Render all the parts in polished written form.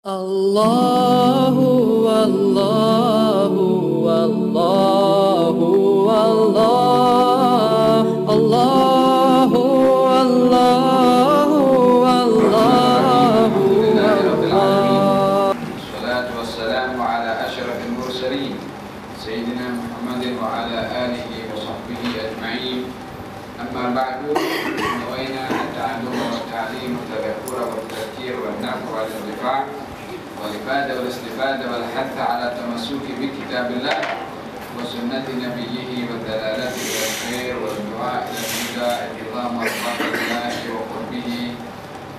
Allahu Allahu Allahu Allah Allahu Allahu Allahu Allah. Wassalatu wassalamu ala asyrafil mursalin Sayyidina Muhammadin wa ala alihi wa sahbihi ajma'in. Amma ba'du, nawayna at-ta'allum wa at-ta'lim wa at-tadhakkura wa at-tadhkir wa an-naf'u wa al-intifa' والإفادة والاستفادة والحث على التمسك بكتاب الله وسنة نبيه والدلالة إلى الخير والدعاء إلى الهدى اعظام مرضات الله وقربه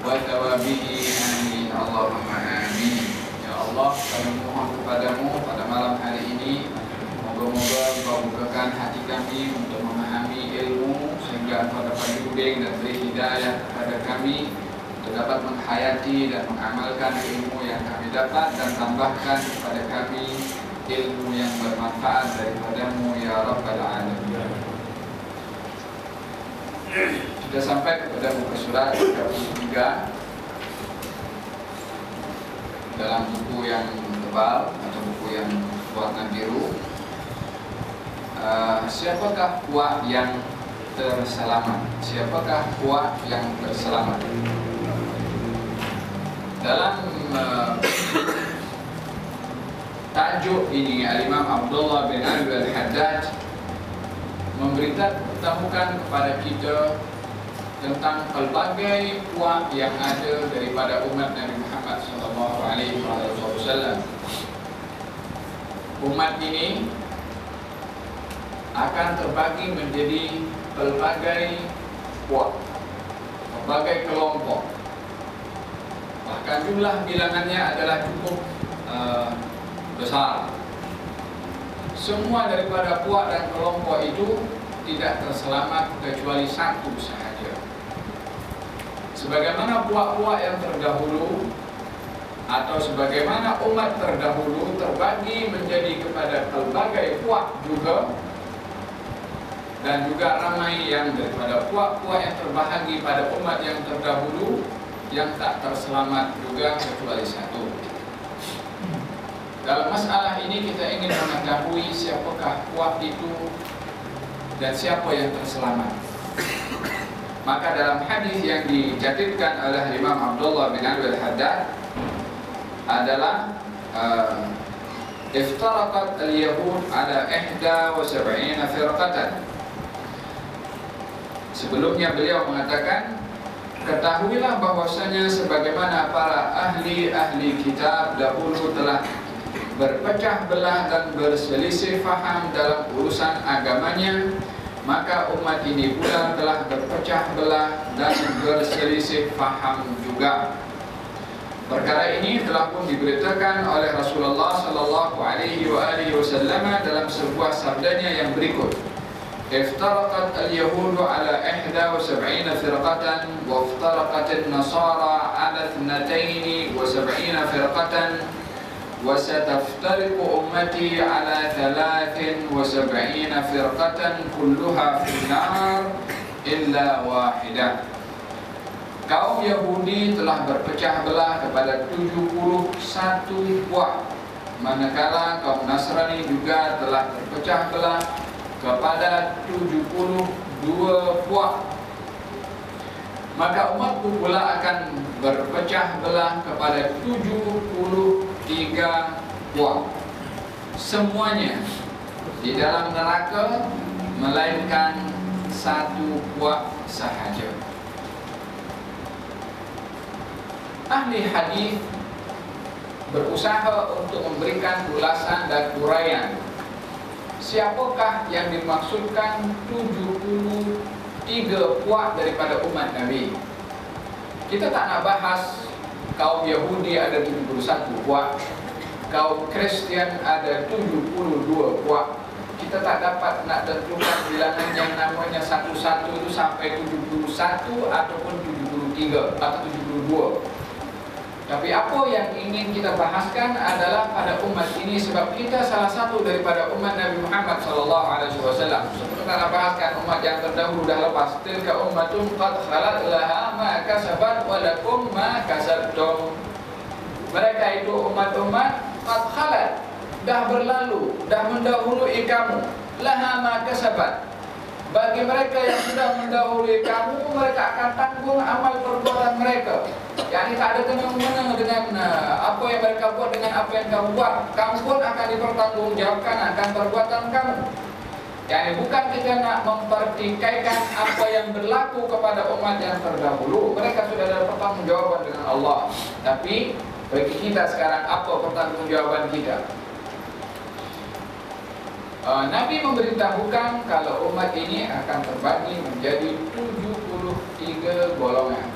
وثوابه آمين اللهم آمين. Ya Allah, kami mohon kepadamu pada malam hari ini, moga-moga Engkau bukakan hati kami untuk memahami ilmu sehingga Engkau dapat bimbing dan beri hidayah kepada kami dapat menghayati dan mengamalkan ilmu yang kami dapat, dan tambahkan kepada kami ilmu yang bermanfaat daripadamu ya Rabbal Alamin. Sudah sampai kepada muka surat 33 dalam buku yang tebal atau buku yang warna biru. Siapakah puak yang terselamat? Siapakah puak yang terselamat? Dalam tajuk ini Al-Imam Abdullah bin Abi Al-Haddad memberitahukan kepada kita tentang pelbagai puak yang ada daripada umat Nabi Muhammad SAW. Umat ini akan terbagi menjadi pelbagai puak, pelbagai kelompok. Bahkan jumlah bilangannya adalah cukup besar. Semua daripada puak dan kelompok itu tidak terselamat kecuali satu sahaja. Sebagaimana puak-puak yang terdahulu atau sebagaimana umat terdahulu terbagi menjadi kepada pelbagai puak juga, dan juga ramai yang daripada puak-puak yang terbahagi pada umat yang terdahulu yang tak terselamat juga kecuali satu. Dalam masalah ini kita ingin mengetahui siapakah puak itu dan siapa yang terselamat. Maka dalam hadis yang dicatatkan oleh Imam Abdullah bin Abi Al-Haddad adalah iftaraqat al-yahud ala 71 firqatan. Sebelumnya beliau mengatakan, ketahuilah bahwasanya sebagaimana para ahli kitab dahulu telah berpecah belah dan berselisih faham dalam urusan agamanya, maka umat ini pula telah berpecah belah dan berselisih faham juga. Perkara ini telah pun diberitakan oleh Rasulullah sallallahu alaihi wasallam dalam sebuah sabdanya yang berikut. افترقت اليهود على 71 فرقة وافترقت النصارى على 72 فرقة وستفترق أمتي على 73 فرقة كلها في النار إلا واحدة. Kaum Yahudi telah berpecah belah kepada 71 puak, manakala kaum Nasrani juga telah berpecah belah kepada 72 puak. Maka umatku pula akan berpecah belah kepada 73 puak, semuanya di dalam neraka melainkan satu puak sahaja. Ahli hadis berusaha untuk memberikan ulasan dan uraian siapakah yang dimaksudkan 73 puak daripada umat Nabi. Kita tak nak bahas kaum Yahudi ada 71 puak, kaum Kristian ada 72 puak. Kita tak dapat nak tentukan bilangan yang namanya satu-satu itu sampai 71 ataupun 73 atau 72. Tapi apa yang ingin kita bahaskan adalah pada umat ini, sebab kita salah satu daripada umat Nabi Muhammad SAW. Seperti kita bahaskan umat yang terdahulu dah lepas, tilka ummatun qad khalat laha ma kasabat wa lakum ma kasabtum. Mereka itu umat-umat qad khalat, dah berlalu, dah mendahului kamu. Laha ma kasabat. Bagi mereka yang sudah mendahului kamu, mereka akan tanggung amal perbuatan mereka. Yani tak ada kena-mengena dengan apa yang mereka buat dengan apa yang kamu buat. Kamu pun akan dipertanggungjawabkan akan perbuatan kamu. Yani bukan kita nak mempertikaikan apa yang berlaku kepada umat yang terdahulu. Mereka sudah ada pertanggungjawaban dengan Allah. Tapi bagi kita sekarang, apa pertanggungjawaban kita? Nabi memberitahukan kalau umat ini akan terbagi menjadi 73 golongan.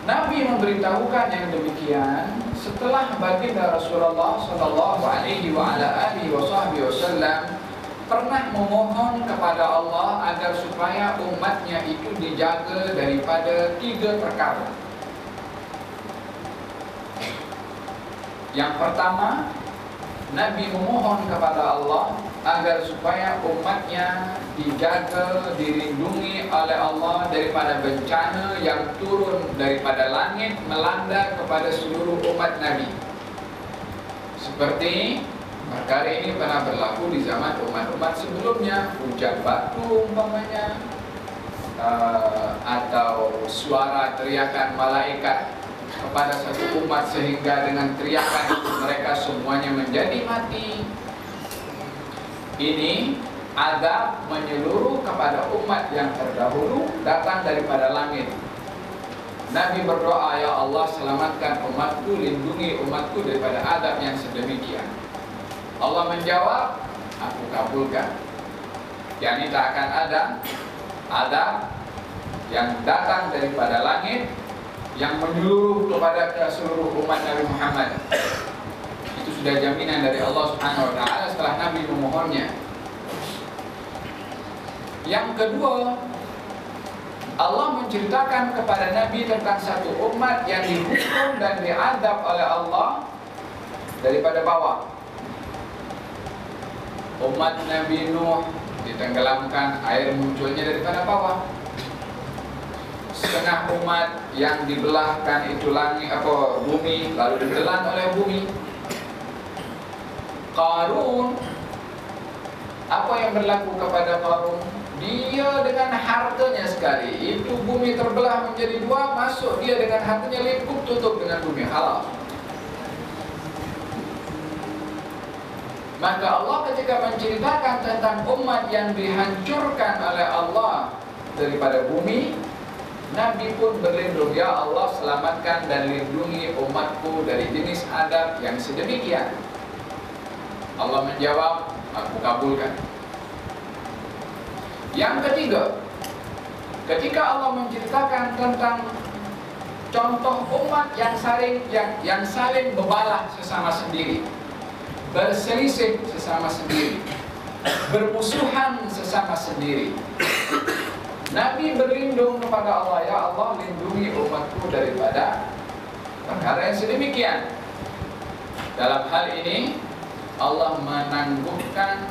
Nabi memberitahukan yang demikian setelah baginda Rasulullah sallallahu alaihi wasallam pernah memohon kepada Allah agar supaya umatnya itu dijaga daripada 3 perkara. Yang pertama, Nabi memohon kepada Allah agar supaya umatnya dijaga, dilindungi oleh Allah daripada bencana yang turun daripada langit melanda kepada seluruh umat Nabi. Seperti perkara ini pernah berlaku di zaman umat-umat sebelumnya, hujan batu umpamanya, atau suara teriakan malaikat kepada satu umat sehingga dengan teriakan itu mereka semuanya menjadi mati. Ini azab menyeluruh kepada umat yang terdahulu datang daripada langit. Nabi berdoa, ya Allah selamatkan umatku, lindungi umatku daripada azab yang sedemikian. Allah menjawab, aku kabulkan. Yani tak akan ada azab yang datang daripada langit yang menyeluruh kepada seluruh umat Nabi Muhammad. Itu sudah jaminan dari Allah Subhanahu wa taala setelah Nabi memohonnya. Yang kedua, Allah menceritakan kepada Nabi tentang satu umat yang dihukum dan diazab oleh Allah daripada bawah. Umat Nabi Nuh ditenggelamkan, air munculnya daripada bawah. Setengah umat yang dibelahkan itu langit bumi, lalu ditelan oleh bumi. Qarun, apa yang berlaku kepada Qarun? Dia dengan hartanya sekali, itu bumi terbelah menjadi 2, masuk dia dengan hartanya, lingkup tutup dengan bumi, halal. Maka Allah ketika menceritakan tentang umat yang dihancurkan oleh Allah daripada bumi, Nabi pun berlindung, ya Allah selamatkan dan lindungi umatku dari jenis adab yang sedemikian. Allah menjawab, aku kabulkan. Yang ketiga, ketika Allah menceritakan tentang contoh umat yang saling membalas sesama sendiri, berselisih sesama sendiri, bermusuhan sesama sendiri, Nabi berlindung kepada Allah, ya Allah lindungi umatku daripada perkara yang sedemikian. Dalam hal ini Allah menangguhkan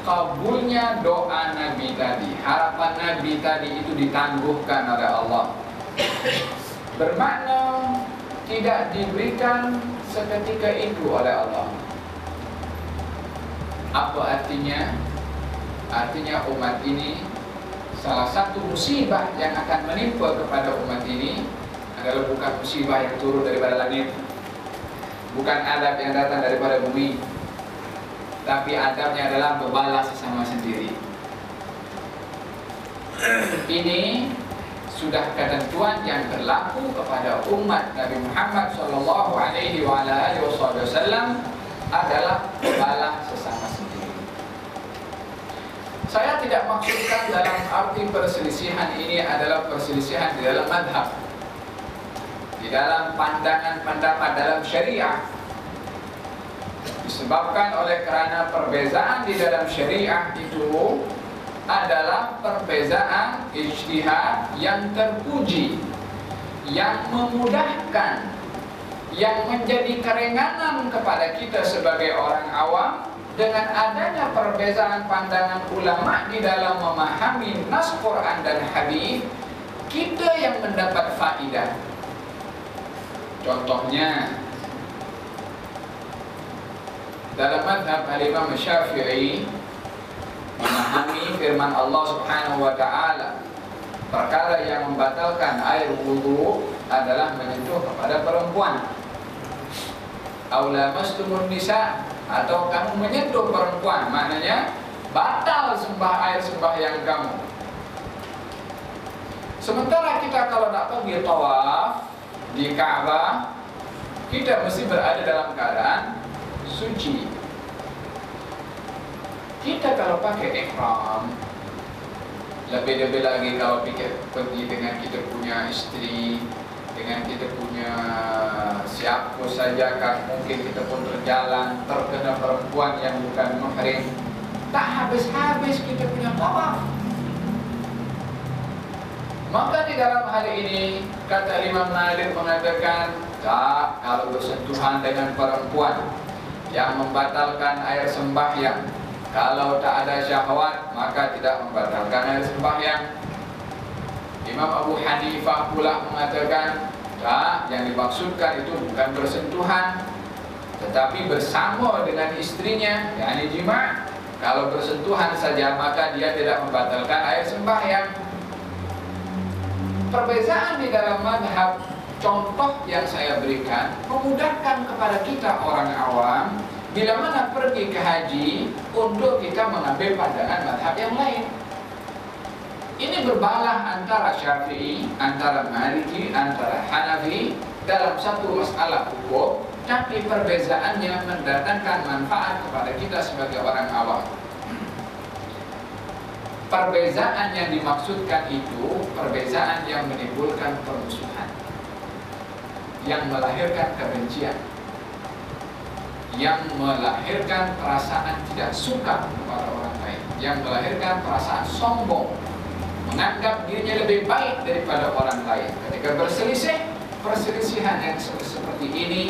kabulnya doa Nabi tadi. Harapan Nabi tadi itu ditangguhkan oleh Allah. Bermakna tidak diberikan seketika itu oleh Allah. Apa artinya? Artinya umat ini, salah satu musibah yang akan menimpa kepada umat ini adalah bukan musibah yang turun daripada langit, bukan adab yang datang daripada bumi, tapi adabnya adalah berbalas sesama sendiri. Ini sudah ketentuan yang berlaku kepada umat Nabi Muhammad sallallahu alaihi wasallam adalah berbalas sesama sendiri. Saya tidak maksudkan dalam arti perselisihan ini adalah perselisihan di dalam madhab, di dalam pandangan pendapat dalam syariah. Disebabkan oleh kerana perbezaan di dalam syariah itu adalah perbezaan ijtihad yang terpuji, yang memudahkan, yang menjadi keringanan kepada kita sebagai orang awam. Dengan adanya perbezaan pandangan ulama di dalam memahami nas Quran dan hadis, kita yang mendapat faidah. Contohnya dalam mazhab al-Imam Syafi'i memahami firman Allah Subhanahu wa taala, perkara yang membatalkan air wudu adalah menyentuh kepada perempuan. Aw lamastumun nisa, atau kamu menyentuh perempuan, maknanya batal air sembahyang kamu. Sementara kita kalau nak pergi tawaf di Ka'bah, kita mesti berada dalam keadaan suci. Kita kalau pakai ihram, lebih-lebih lagi kalau pergi dengan kita punya istri, dengan kita punya siapa saja kan, mungkin kita pun berjalan terkena perempuan yang bukan muhrim, tak habis-habis kita punya tawaf. Maka di dalam hal ini kata Imam Malik mengatakan, tak, kalau bersentuhan dengan perempuan yang membatalkan air sembahyang, kalau tak ada syahwat maka tidak membatalkan air sembahyang. Imam Abu Hanifah pula mengatakan, tak, yang dimaksudkan itu bukan bersentuhan, tetapi bersama dengan istrinya, yakni jima'. Kalau bersentuhan saja maka dia tidak membatalkan air sembahyang. Perbezaan di dalam mazhab, contoh yang saya berikan memudahkan kepada kita orang awam bila mana pergi ke haji untuk kita mengambil pandangan mazhab yang lain. Ini berbalah antara Syafi'i, antara Maliki, antara Hanafi dalam satu masalah hukum, tapi perbezaannya mendatangkan manfaat kepada kita sebagai orang awam. Perbezaan yang dimaksudkan itu perbezaan yang menimbulkan permusuhan, yang melahirkan kebencian, yang melahirkan perasaan tidak suka kepada orang lain, yang melahirkan perasaan sombong, menganggap dirinya lebih baik daripada orang lain. Ketika berselisih, perselisihan yang seperti ini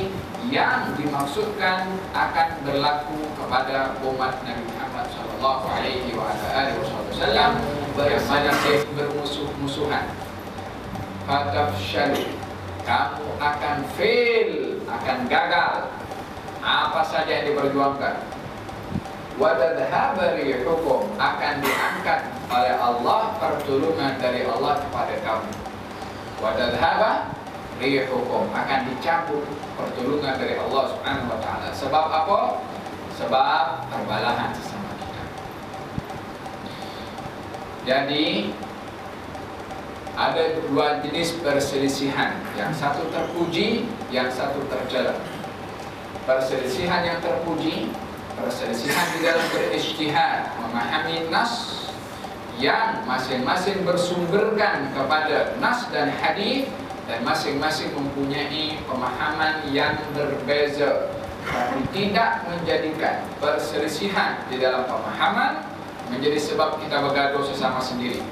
yang dimaksudkan akan berlaku kepada umat Nabi Muhammad sallallahu alaihi wasallam yang masih bermusuh-musuhan. Fatafshalu, kamu akan fail, akan gagal apa saja yang diperjuangkan. Wa tadhhabu rihukum, akan diangkat oleh Allah pertolongan dari Allah kepada kamu. Wa tadhhabu rihukum, akan dicabut pertolongan dari Allah Subhanahu wa taala. Sebab apa? Sebab perbalahan sesama kita. Jadi ada dua jenis perselisihan, yang satu terpuji, yang satu tercela. Perselisihan yang terpuji, perselisihan di dalam berijtihad, memahami nas yang masing-masing bersumberkan kepada nas dan hadis, dan masing-masing mempunyai pemahaman yang berbeza, tapi tidak menjadikan perselisihan di dalam pemahaman menjadi sebab kita bergaduh sesama sendiri.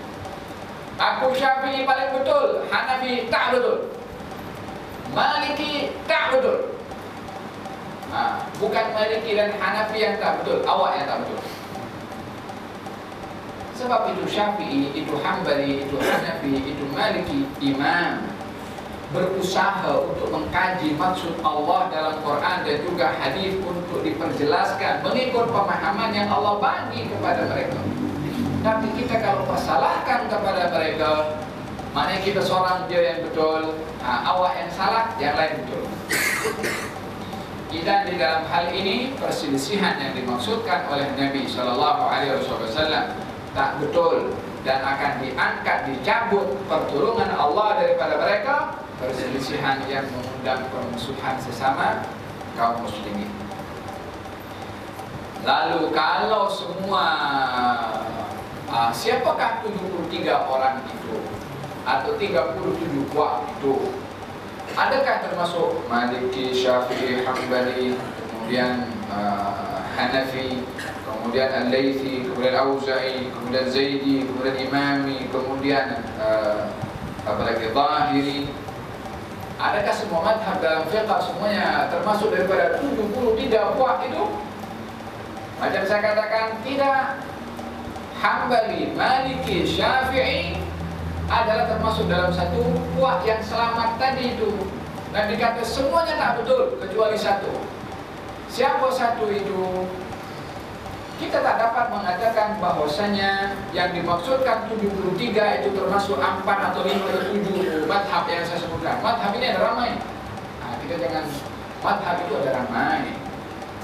Aku Syafi'i paling betul, Hanafi tak betul, Maliki tak betul. Bukan Maliki dan Hanafi yang tak betul, awak yang tak betul. Sebab itu Syafi'i, itu Hambali, itu Hanafi, itu Maliki, imam berusaha untuk mengkaji maksud Allah dalam Quran dan juga hadis untuk diperjelaskan mengikut pemahaman yang Allah bagi kepada mereka. Tapi kita kalau persalahkan kepada mereka, maknanya kita seorang dia yang betul, awak yang salah, yang lain betul. Dan di dalam hal ini perselisihan yang dimaksudkan oleh Nabi SAW tak betul dan akan diangkat, dicabut pertolongan Allah daripada mereka. Perselisihan yang mengundang permusuhan sesama kaum muslimin. Lalu kalau semua siapakah 73 orang itu atau 37 puak itu? Adakah termasuk Maliki, Syafi'i, Hambali, kemudian Hanafi, kemudian Al-Laythi, kemudian Auza'i, kemudian Zaidi, kemudian Imami, kemudian apalagi Zahiri? Adakah semua madhab dalam fiqh semuanya termasuk daripada 73 puak itu? Macam saya katakan, tidak. Hambali, Maliki, Syafi'i adalah termasuk dalam satu puak yang selamat tadi itu. Dan dikata semuanya tak betul kecuali satu. Siapa satu itu? Kita tak dapat mengatakan bahwasanya yang dimaksudkan 73 itu termasuk 4 atau 5 atau 7 madhab yang saya sebutkan. Madhab ini ada ramai. Kita jangan, madhab itu ada ramai.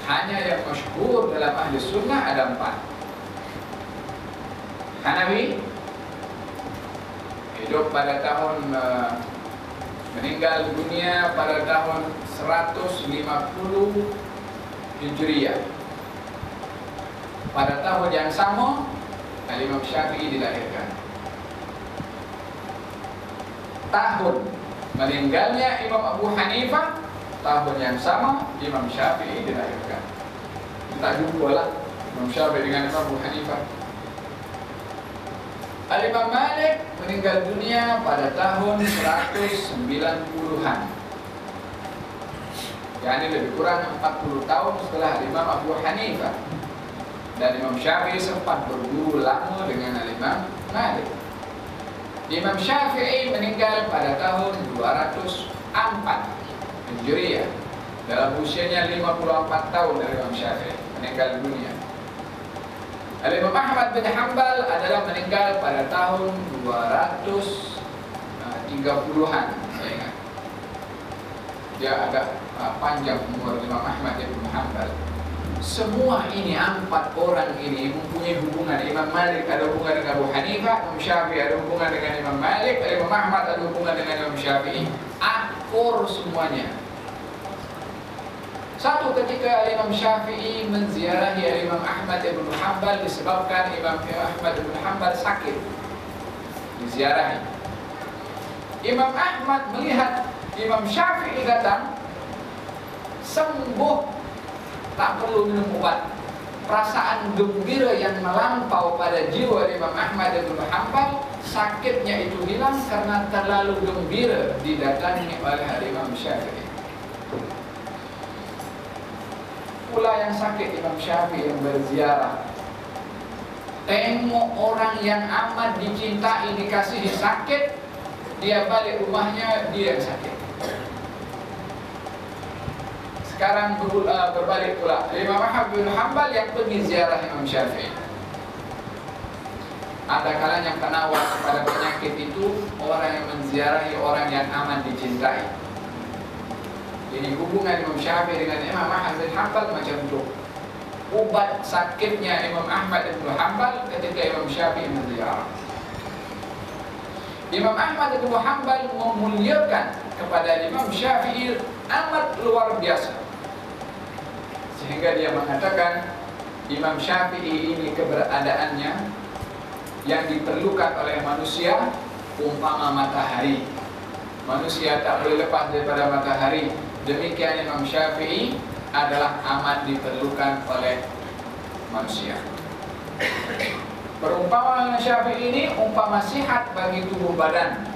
Hanya yang masyhur dalam ahli sunnah ada 4. Hanafi hidup pada tahun meninggal dunia pada tahun 150 Hijriah. Pada tahun yang sama Imam Syafi'i dilahirkan. Tahun meninggalnya Imam Abu Hanifah, tahun yang sama Imam Syafi'i dilahirkan. Tak jumpa lah Imam Syafi'i dengan Imam Abu Hanifah. Al-Imam Malik meninggal dunia pada tahun 190-an. Yani lebih kurang 40 tahun setelah Imam Abu Hanifah. Dan Imam Syafi'i sempat berguru lama dengan Imam Malik. Imam Syafi'i meninggal pada tahun 204 Hijriah. Dalam usianya 54 tahun dari Imam Syafi'i meninggal dunia. Imam Ahmad bin Hanbal adalah meninggal pada tahun 230-an. Saya ingat. Dia agak panjang umur Imam Ahmad bin Hanbal. Semua ini 4 orang ini mempunyai hubungan. Imam Malik ada hubungan dengan Abu Hanifah, Imam Syafi'i ada hubungan dengan Imam Malik, Imam Ahmad ada hubungan dengan Imam Syafi'i. Akur semuanya. Satu ketika Imam Syafi'i menziarahi Imam Ahmad bin Hanbal disebabkan Imam Ahmad bin Hanbal sakit. Diziarahi. Imam Ahmad melihat Imam Syafi'i datang sembuh, tak perlu minum obat. Perasaan gembira yang melampau pada jiwa Imam Ahmad bin Hanbal, sakitnya itu hilang karena terlalu gembira didatangi oleh Imam Syafi'i. Pula yang sakit Imam Syafi'i yang berziarah, tengok orang yang amat dicintai dikasihi sakit, dia balik rumahnya dia yang sakit. Sekarang berbalik pula, Imam Ahmad bin Hanbal yang pergi ziarah Imam Syafi'i. Ada kalanya penawar pada penyakit itu orang yang menziarahi orang yang aman dicintai. Jadi hubungan Imam Syafi'i dengan Imam Ahmad bin Hanbal macam itu. Ubat sakitnya Imam Ahmad bin Hanbal ketika Imam Syafi'i menziarah. Imam Ahmad bin Hanbal memuliakan kepada Imam Syafi'i amat luar biasa. Sehingga dia mengatakan Imam Syafi'i ini keberadaannya yang diperlukan oleh manusia umpama matahari. Manusia tak boleh lepas daripada matahari. Demikian Imam Syafi'i adalah amat diperlukan oleh manusia. Perumpamaan Syafi'i ini umpama sihat bagi tubuh badan.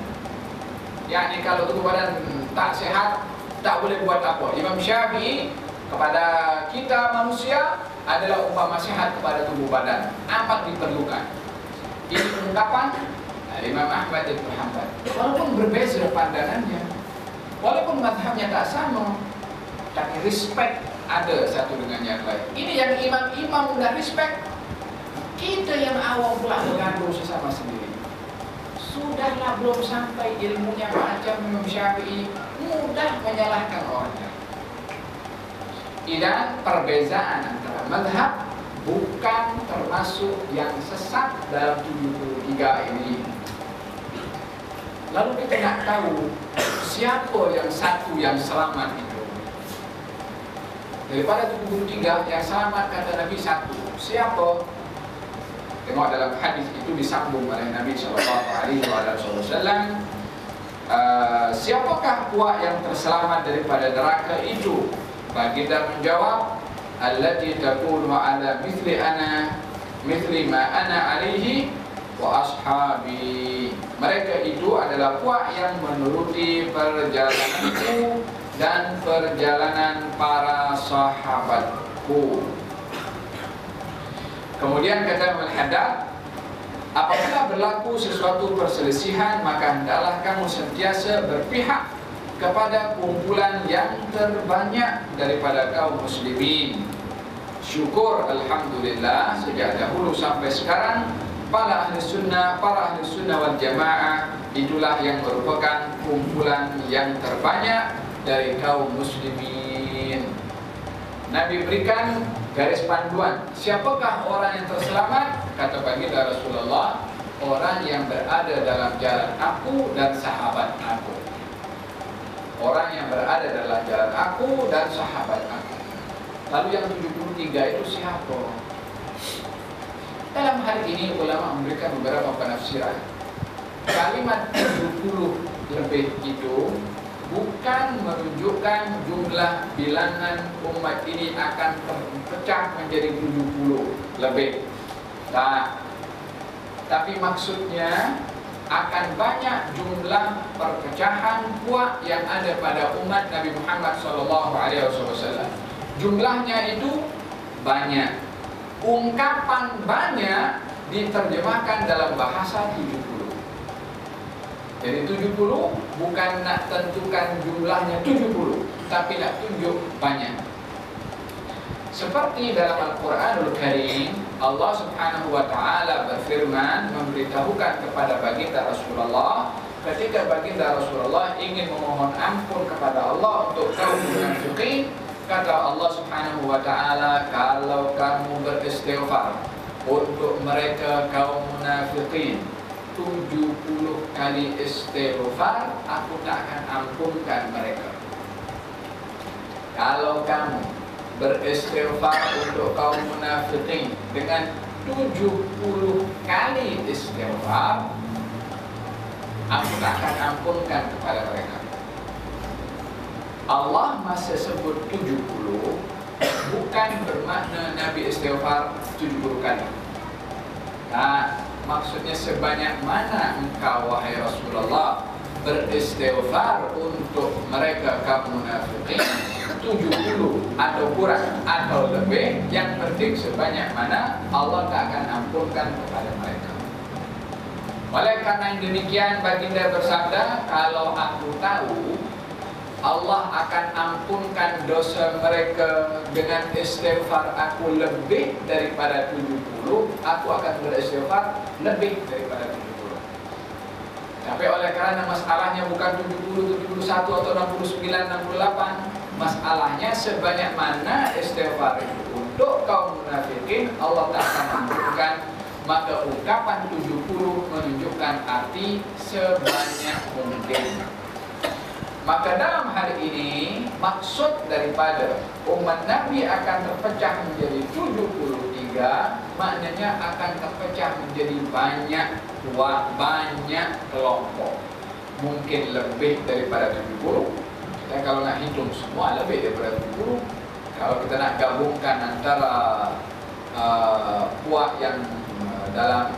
Yakni kalau tubuh badan tak sehat, tak boleh buat apa. Imam Syafi'i kepada kita manusia adalah umpama sehat kepada tubuh badan, amat diperlukan. Ini ungkapan Imam Ahmad bin Hanbal. Walaupun berbeza pandangannya, walaupun madhabnya tak sama, tapi respect ada satu dengan yang lain. Ini yang imam-imam sudah respect. Kita yang awam pula bergaduh sesama sendiri. Sudahlah belum sampai ilmunya macam Imam Syafi'i, mudah menyalahkan orang. Dan perbezaan antara madhab bukan termasuk yang sesat dalam 73 ini. Lalu kita nak tahu siapa yang satu yang selamat itu. Daripada 73 yang selamat kata Nabi satu. Siapa? Tengok dalam hadis itu disambung oleh Nabi SAW. Siapakah puak yang terselamat daripada neraka itu? Baginda menjawab, allati takunu ala mithli ma ana alaihi wa ashabi. Mereka itu adalah puak yang menuruti perjalananku dan perjalanan para sahabatku. Kemudian kata Al-Haddad, apabila berlaku sesuatu perselisihan, maka hendaklah kamu sentiasa berpihak kepada kumpulan yang terbanyak daripada kaum muslimin. Syukur alhamdulillah sejak dahulu sampai sekarang para ahli sunnah wal jamaah itulah yang merupakan kumpulan yang terbanyak dari kaum muslimin. Nabi berikan garis panduan, siapakah orang yang terselamat? Kata baginda Rasulullah, orang yang berada dalam jalan aku dan sahabat aku. Orang yang berada dalam jalan aku dan sahabat aku. Lalu yang 73 itu siapa? Dalam hal ini ulama memberikan beberapa penafsiran. Kalimat 70 lebih itu bukan menunjukkan jumlah bilangan umat ini akan terpecah menjadi 70 lebih. Nah, tapi maksudnya akan banyak jumlah perpecahan kuat yang ada pada umat Nabi Muhammad SAW. Jumlahnya itu banyak. Ungkapan banyak diterjemahkan dalam bahasa 70. Jadi 70 bukan nak tentukan jumlahnya 70, tapi nak tunjuk banyak. Seperti dalam Al-Quranul Karim, Allah Subhanahu wa Ta'ala berfirman memberitahukan kepada baginda Rasulullah, ketika baginda Rasulullah ingin memohon ampun kepada Allah untuk kaum munafiqin, kata Allah Subhanahu wa Ta'ala, kalau kamu beristighfar untuk mereka kaum munafiqin 70 kali istighfar, aku tak akan ampunkan mereka. Kalau kamu beristighfar untuk kaum munafiqin dengan 70 kali istighfar, aku tak akan ampunkan kepada mereka. Allah masih sebut 70 bukan bermakna Nabi istighfar 70 kali. Nah, maksudnya sebanyak mana engkau wahai Rasulullah beristighfar untuk mereka kaum munafiqin, 70 atau kurang atau lebih, yang penting sebanyak mana Allah tak akan ampunkan kepada mereka. Oleh karena demikian baginda bersabda, kalau aku tahu Allah akan ampunkan dosa mereka dengan istighfar aku lebih daripada 70, aku akan beristighfar lebih daripada 70. Tapi oleh karena masalahnya bukan 70, 71 atau 69, 68, masalahnya sebanyak mana istighfar itu untuk kaum munafikin Allah tak akan ampunkan, maka ungkapan 70 menunjukkan arti sebanyak mungkin. Maka dalam hari ini maksud daripada umat Nabi akan terpecah menjadi 73, maknanya akan terpecah menjadi banyak kelompok. Mungkin lebih daripada 70. Kita kalau nak hitung semua lebih daripada 70. Kalau kita nak gabungkan antara puak yang dalam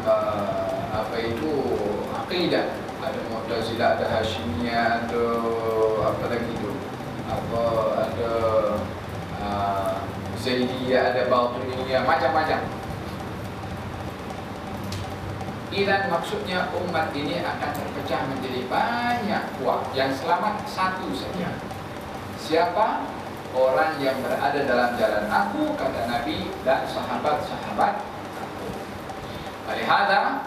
aqidah, ada Mu'tazilah, ada Hashimiyah, ada apa lagi tu, ada Zaidiyah, ada Batiniyah, macam-macam. Dan maksudnya umat ini akan terpecah menjadi banyak puak. Yang selamat satu saja. Siapa? Orang yang berada dalam jalan aku, kata Nabi, dan sahabat-sahabat aku. Walihada,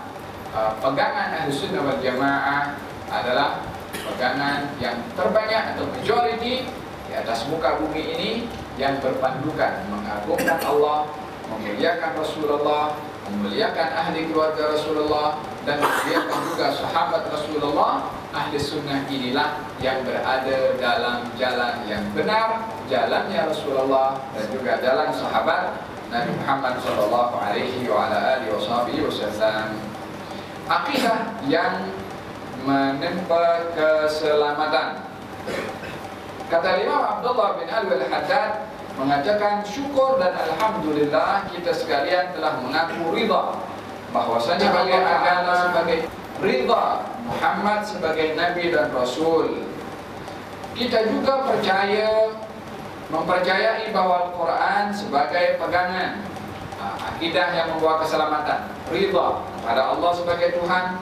pegangan Ahlussunnah wal Jamaah adalah pegangan yang terbanyak atau majority di atas muka bumi ini, yang berpandukan mengagungkan Allah, memuliakan Rasulullah, memuliakan ahli keluarga Rasulullah, dan memuliakan juga sahabat Rasulullah. Ahli sunnah inilah yang berada dalam jalan yang benar, jalannya Rasulullah dan juga jalan sahabat Nabi Muhammad SAW. Akidah yang menempa keselamatan. Kata Imam Abdullah bin Alwi al-Haddad mengatakan, syukur dan alhamdulillah kita sekalian telah mengaku ridha bahwasanya sebagai agama, sebagai ridha Muhammad sebagai Nabi dan Rasul. Kita juga mempercayai bahwa Al-Quran sebagai pegangan akidah yang membawa keselamatan, ridha kepada Allah sebagai Tuhan,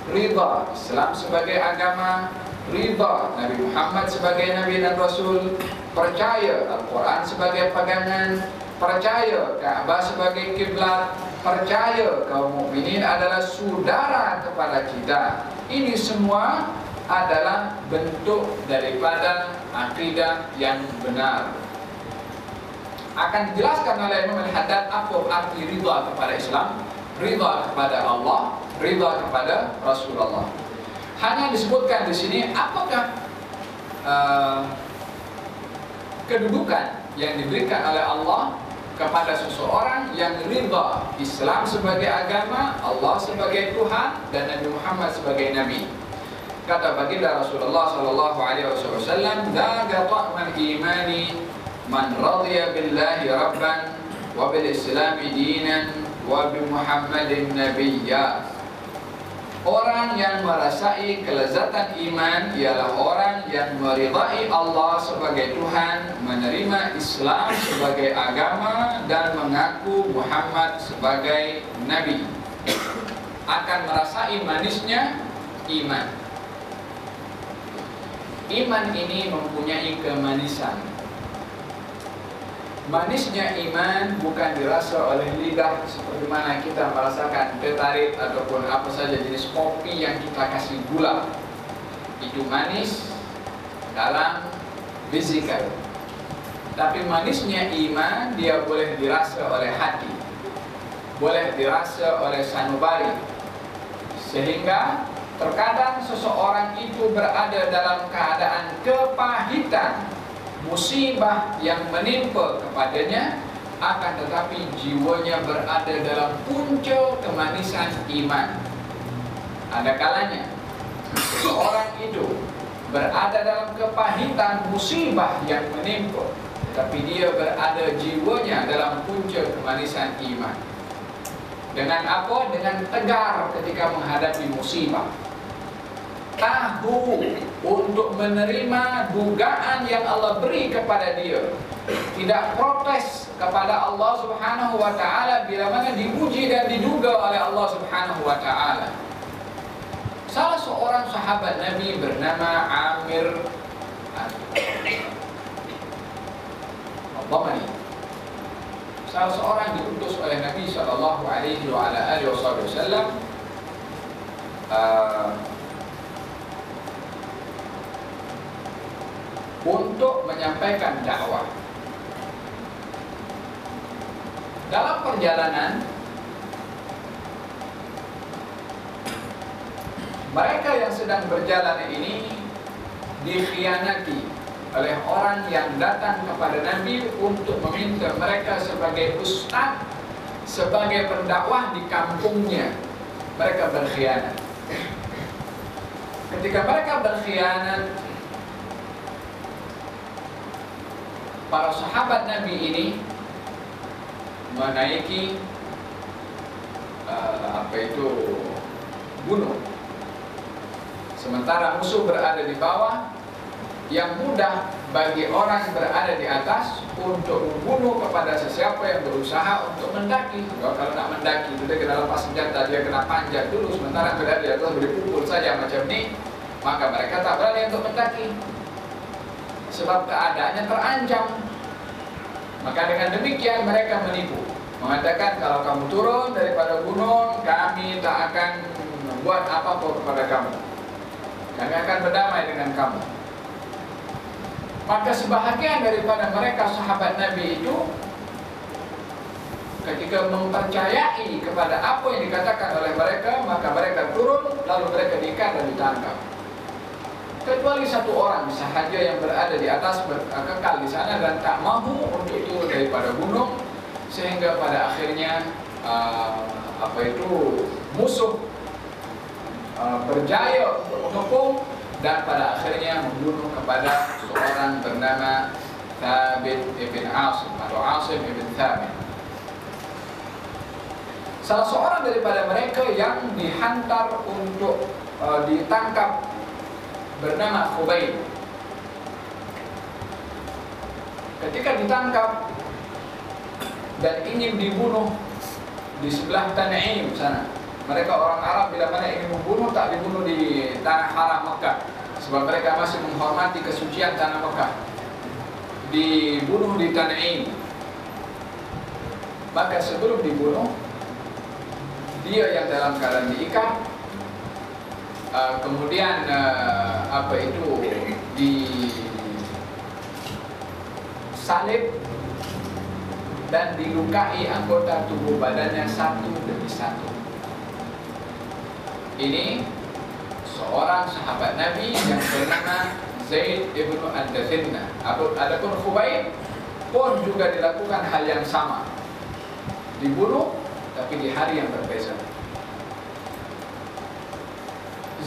ridha Islam sebagai agama, ridha Nabi Muhammad sebagai Nabi dan Rasul, percaya Al-Quran sebagai pegangan, percaya Ka'bah sebagai kiblat, percaya kaum mukminin adalah saudara kepada kita. Ini semua adalah bentuk daripada akidah yang benar. Akan dijelaskan oleh Imam Al-Haddad apa arti ridha kepada Islam, ridha kepada Allah, ridha kepada Rasulullah. Hanya disebutkan di sini apakah kedudukan yang diberikan oleh Allah kepada seseorang yang ridha Islam sebagai agama, Allah sebagai Tuhan, dan Nabi Muhammad sebagai Nabi. Kata baginda Rasulullah sallallahu alaihi wasallam, "Dzaqa ta'mal imani man radiya billahi rabban wa bil islam dinan wa bi Muhammadin nabiyya." Orang yang merasai kelezatan iman ialah orang yang meridai Allah sebagai Tuhan, menerima Islam sebagai agama, dan mengaku Muhammad sebagai Nabi. Akan merasai manisnya iman. Iman ini mempunyai kemanisan. Manisnya iman bukan dirasa oleh lidah seperti mana kita merasakan teh tarik ataupun apa saja jenis kopi yang kita kasih gula. Itu manis dalam fisikal. Tapi manisnya iman dia boleh dirasa oleh hati, boleh dirasa oleh sanubari, sehingga terkadang seseorang itu berada dalam keadaan kepahitan, musibah yang menimpa kepadanya, akan tetapi jiwanya berada dalam punca kemanisan iman. Ada kalanya seseorang itu berada dalam kepahitan musibah yang menimpa, tapi dia berada jiwanya dalam punca kemanisan iman. Dengan apa? Dengan tegar ketika menghadapi musibah, tahu untuk menerima dugaan yang Allah beri kepada dia, tidak protes kepada Allah Subhanahu wa ta'ala bila mana diuji dan diduga oleh Allah Subhanahu wa ta'ala. Salah seorang sahabat Nabi bernama Amir Al-Dhamani, salah seorang diutus oleh Nabi sallallahu alaihi wasallam untuk menyampaikan dakwah. Dalam perjalanan, mereka yang sedang berjalan ini dikhianati oleh orang yang datang kepada Nabi untuk meminta mereka sebagai ustaz, sebagai pendakwah di kampungnya. Mereka berkhianat. Ketika mereka berkhianat, para sahabat Nabi ini menaiki gunung, sementara musuh berada di bawah. Yang mudah bagi orang berada di atas untuk membunuh kepada sesiapa yang berusaha untuk mendaki. Kalau nak mendaki itu dia kena lepas senjata, dia kena panjat dulu, sementara berada di atas boleh pukul saja macam ni. Maka mereka tak berani untuk mendaki sebab keadaannya terancam. Maka dengan demikian mereka menipu, mengatakan kalau kamu turun daripada gunung, kami tak akan membuat apa-apa kepada kamu, kami akan berdamai dengan kamu. Maka sebahagian daripada mereka sahabat Nabi itu ketika mempercayai kepada apa yang dikatakan oleh mereka, maka mereka turun, lalu mereka diikat dan ditangkap. Kecuali satu orang sahaja yang berada di atas, kekal di sana dan tak mahu untuk turun daripada gunung, sehingga pada akhirnya musuh berjaya untuk mengepung dan pada akhirnya membunuh kepada seorang bernama Thabit ibn Asim atau Asim ibn Thabit. Salah seorang daripada mereka yang dihantar untuk ditangkap bernama Khubayb. Ketika ditangkap dan ingin dibunuh di sebelah Tan'im sana, Mereka orang Arab bila mana ingin membunuh tak dibunuh di tanah haram Mekah, sebab mereka masih menghormati kesucian tanah Mekah. Dibunuh di Tan'im. Maka sebelum dibunuh, dia yang dalam keadaan diikat, kemudian disalib dan dilukai anggota tubuh badannya satu demi satu. Ini seorang sahabat Nabi yang bernama Zaid ibn al-Dathinna. Adapun Khubayb pun juga dilakukan hal yang sama, dibunuh tapi di hari yang berbeza.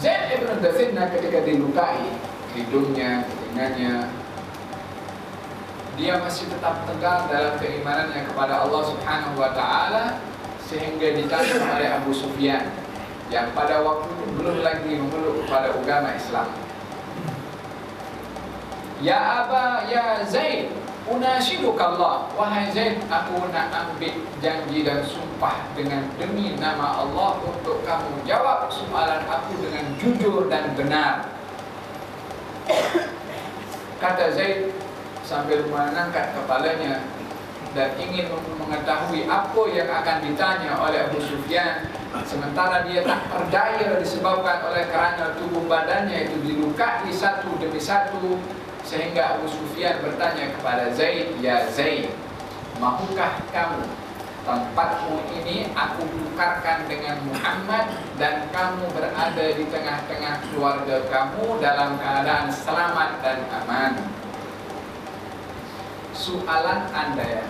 Zaid ibn al-Dathinna ketika dilukai hidungnya, telinganya, dia masih tetap tegar dalam keimanannya kepada Allah Subhanahu wa taala, sehingga ditanya oleh Abu Sufyan yang pada waktu itu belum lagi memeluk kepada agama Islam. Ya Zaid, unashiduka Allah. Wahai Zaid, aku nak ambil janji dan sumpah demi nama Allah untuk kamu jawab soalan aku dengan jujur dan benar. Kata Zaid sambil mengangkat kepalanya dan ingin mengetahui apa yang akan ditanya oleh Abu Sufyan, sementara dia tak berdaya disebabkan oleh kerana tubuh badannya itu dilukai satu demi satu, sehingga Abu Sufyan bertanya kepada Zaid, ya Zaid, mahukah kamu tempatmu ini aku tukarkan dengan Muhammad dan kamu berada di tengah-tengah keluarga kamu dalam keadaan selamat dan aman? Soalan Anda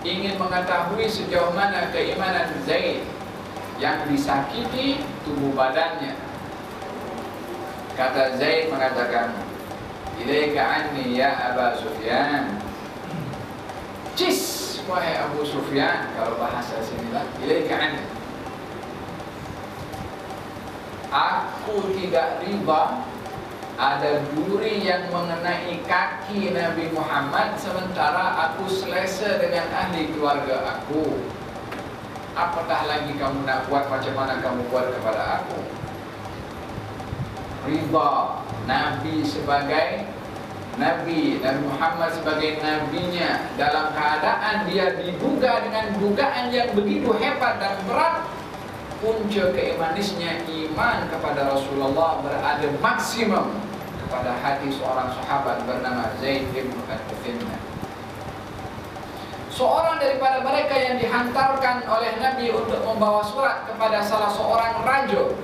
ingin mengetahui sejauh mana keimanan Zaid yang disakiti tubuh badannya. Kata Zaid mengatakan, ilaika anni ya Aba Sufyan. Cis, wahai Abu Sufyan, kalau bahasa sinilah, ilaika anni. Aku tidak riba ada duri yang mengenai kaki Nabi Muhammad sementara aku selesa dengan ahli keluarga aku. Apatah lagi kamu nak buat macam mana kamu buat kepada aku? Riba Nabi sebagai Nabi, Nabi Muhammad sebagai nabinya, dalam keadaan dia diduga dengan dugaan yang begitu hebat dan berat. Punca keimanisnya iman kepada Rasulullah berada maksimum kepada hati seorang sahabat bernama Zaid bin al-Dathinna. Seorang daripada mereka yang dihantarkan oleh Nabi untuk membawa surat kepada salah seorang raja.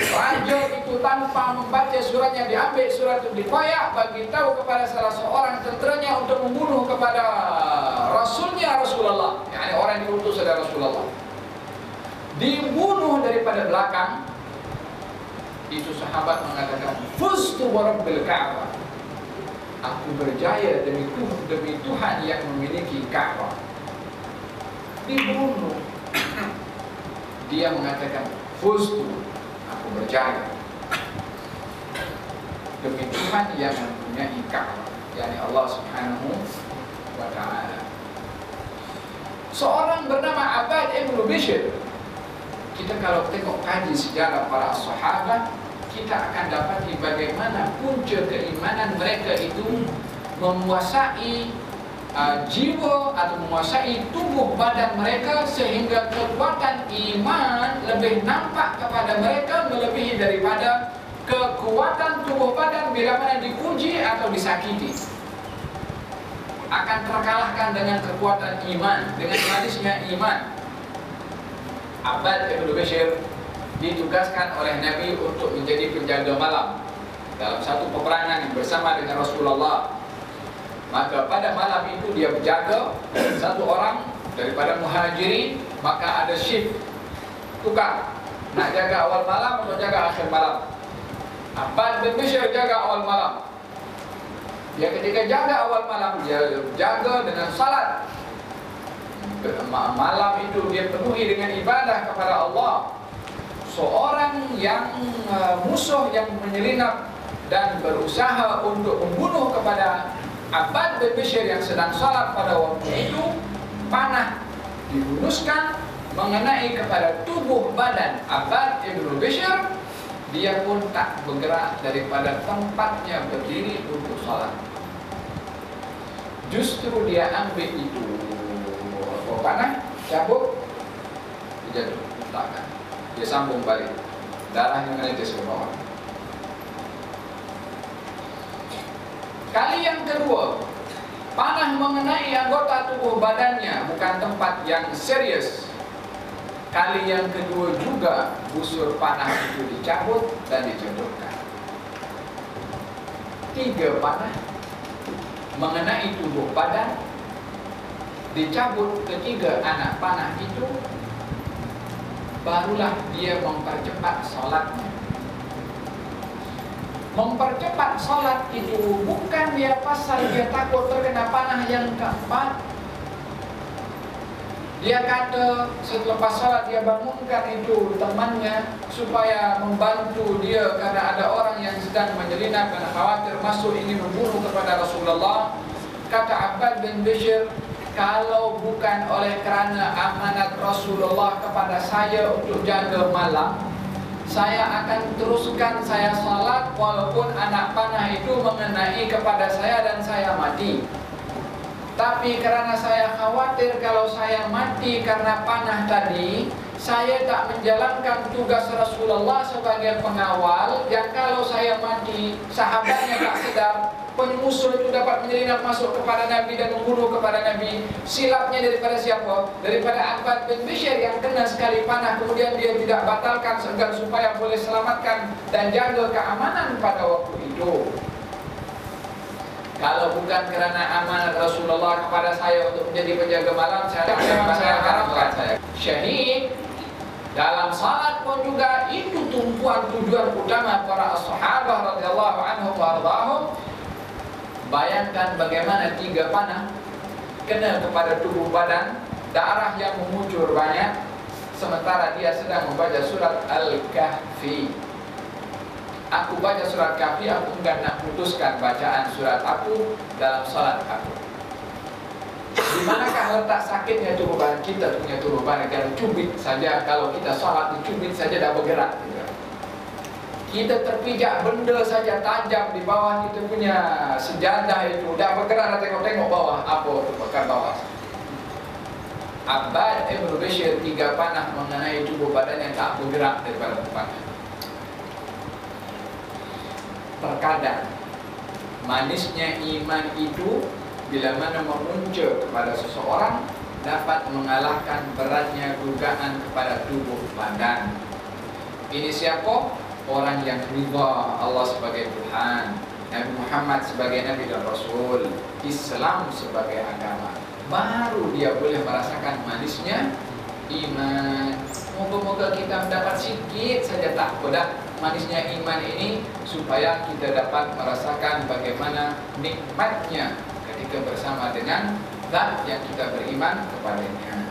Raja itu tanpa membaca suratnya diambil surat itu dikoyak, bagi tahu kepada salah seorang tenteranya untuk membunuh kepada Rasulnya Rasulullah, yakni orang yang diutus oleh Rasulullah. Dibunuh daripada belakang. Itu sahabat mengatakan, Fustu warabbil Ka'bah, aku berjaya demi Tuhan yang memiliki Ka'bah. Dibunuh. Dia mengatakan, Fustu, aku berjaya demi Tuhan yang mempunyai Ka'bah, yakni Allah Subhanahu wa ta'ala. Seorang bernama Abbad ibn Bishr. Kita kalau tengok kaji sejarah para sahabat, kita akan dapati bagaimana punca keimanan mereka itu menguasai jiwa atau menguasai tubuh badan mereka, sehingga kekuatan iman lebih nampak kepada mereka melebihi daripada kekuatan tubuh badan bila mana diuji atau disakiti. Akan terkalahkan dengan kekuatan iman, dengan manisnya iman. Abbad ibn Bishr ditugaskan oleh Nabi untuk menjadi penjaga malam dalam satu peperangan bersama dengan Rasulullah. Maka pada malam itu dia berjaga satu orang daripada muhajirin, maka ada shift tukar, nak jaga awal malam atau jaga akhir malam. Abbad bin Bishr jaga awal malam. Dia ketika jaga awal malam, dia jaga dengan salat. Malam itu dia penuhi dengan ibadah kepada Allah. Seorang yang musuh yang menyelinap dan berusaha untuk membunuh kepada Abbad bin Bishr yang sedang salat pada waktu itu, panah dihunuskan mengenai kepada tubuh badan Abbad ibn Bishr, dia pun tak bergerak daripada tempatnya berdiri untuk salat. Justru dia ambil itu panah, cabut, dia jatuh, letakkan, dia sambung balik, darahnya menetes ke bawah. Kali yang kedua, panah mengenai anggota tubuh badannya, bukan tempat yang serius. Kali yang kedua juga busur panah itu dicabut dan dijatuhkan. 3 panah mengenai tubuh badan, dicabut ketiga anak panah itu, barulah dia mempercepat salatnya. Mempercepat salat itu bukan dia pasal dia takut terkena panah yang keempat. Dia kata selepas salat dia bangunkan itu temannya supaya membantu dia karena ada orang yang sedang menyelinap dan khawatir masuk ingin membunuh kepada Rasulullah. Kata Abbad bin Bishr, kalau bukan oleh kerana amanat Rasulullah kepada saya untuk jaga malam, saya akan teruskan saya salat walaupun anak panah itu mengenai kepada saya dan saya mati. Tapi kerana saya khawatir kalau saya mati karena panah tadi, saya tak menjalankan tugas Rasulullah sebagai pengawal, yang kalau saya mati, sahabatnya tak sedar, penyusul itu dapat menyelinap masuk kepada Nabi dan membunuh kepada Nabi. Silapnya daripada siapa? Daripada Abbad bin Bishr yang kena sekali panah, kemudian dia tidak batalkan segan supaya boleh selamatkan dan jaga keamanan pada waktu itu. Kalau bukan kerana amanat Rasulullah kepada saya untuk menjadi penjaga malam, saya harapkan saya syahid. Dalam salat pun juga itu tumpuan tujuan utama para sahabat radhiyallahu anhum wa ardhahum. Bayangkan bagaimana 3 panah kena kepada tubuh badan, darah yang mengucur banyak, sementara dia sedang membaca surat Al-Kahfi. Aku baca surat Kahfi, aku enggak nak putuskan bacaan surat aku dalam salat aku. Di manakah letak sakitnya tubuh badan kita, punya tubuh badan? Kalau cubit saja, kalau kita salat dicubit saja dah bergerak. Kita terpijak benda saja tajam di bawah kita punya sejadah itu, dah bergerak, dah tengok-tengok bawah, apa tu bakar bawah. Abbad ibn Bishr 3 panah mengenai tubuh badan yang tak bergerak daripada tempatnya. Terkadang manisnya iman itu bila mana memunca kepada seseorang dapat mengalahkan beratnya dugaan kepada tubuh badan. Ini siapa? Orang yang ridha Allah sebagai Tuhan, Nabi Muhammad sebagai Nabi dan Rasul, Islam sebagai agama, baru dia boleh merasakan manisnya iman. Moga-moga kita mendapat sikit saja tak pedak manisnya iman ini, supaya kita dapat merasakan bagaimana nikmatnya ketika bersama dengan zat yang kita beriman kepadanya.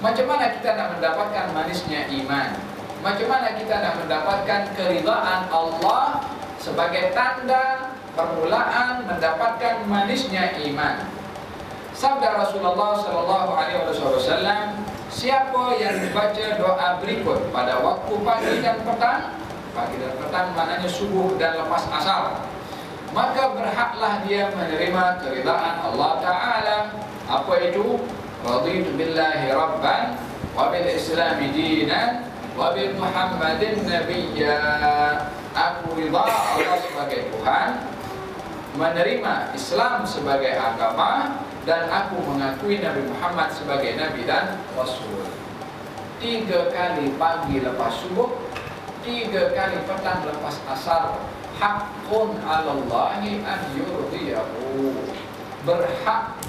Macam mana kita nak mendapatkan manisnya iman? Macam mana kita nak mendapatkan keridhaan Allah sebagai tanda permulaan mendapatkan manisnya iman? Sabda Rasulullah sallallahu alaihi wasallam, siapa yang membaca doa berikut pada waktu pagi dan petang, pagi dan petang maknanya subuh dan lepas asar, maka berhaklah dia menerima keridhaan Allah Ta'ala. Apa itu? Raditu billahi rabban wa bil islami dinan wa bil muhammadin nabiyya. Aku ridha Allah sebagai Tuhan, menerima Islam sebagai agama, dan aku mengakui Nabi Muhammad sebagai Nabi dan Rasul. 3 kali pagi lepas subuh, 3 kali petang lepas asar. Haqqun 'alallahi an yurdiyahu.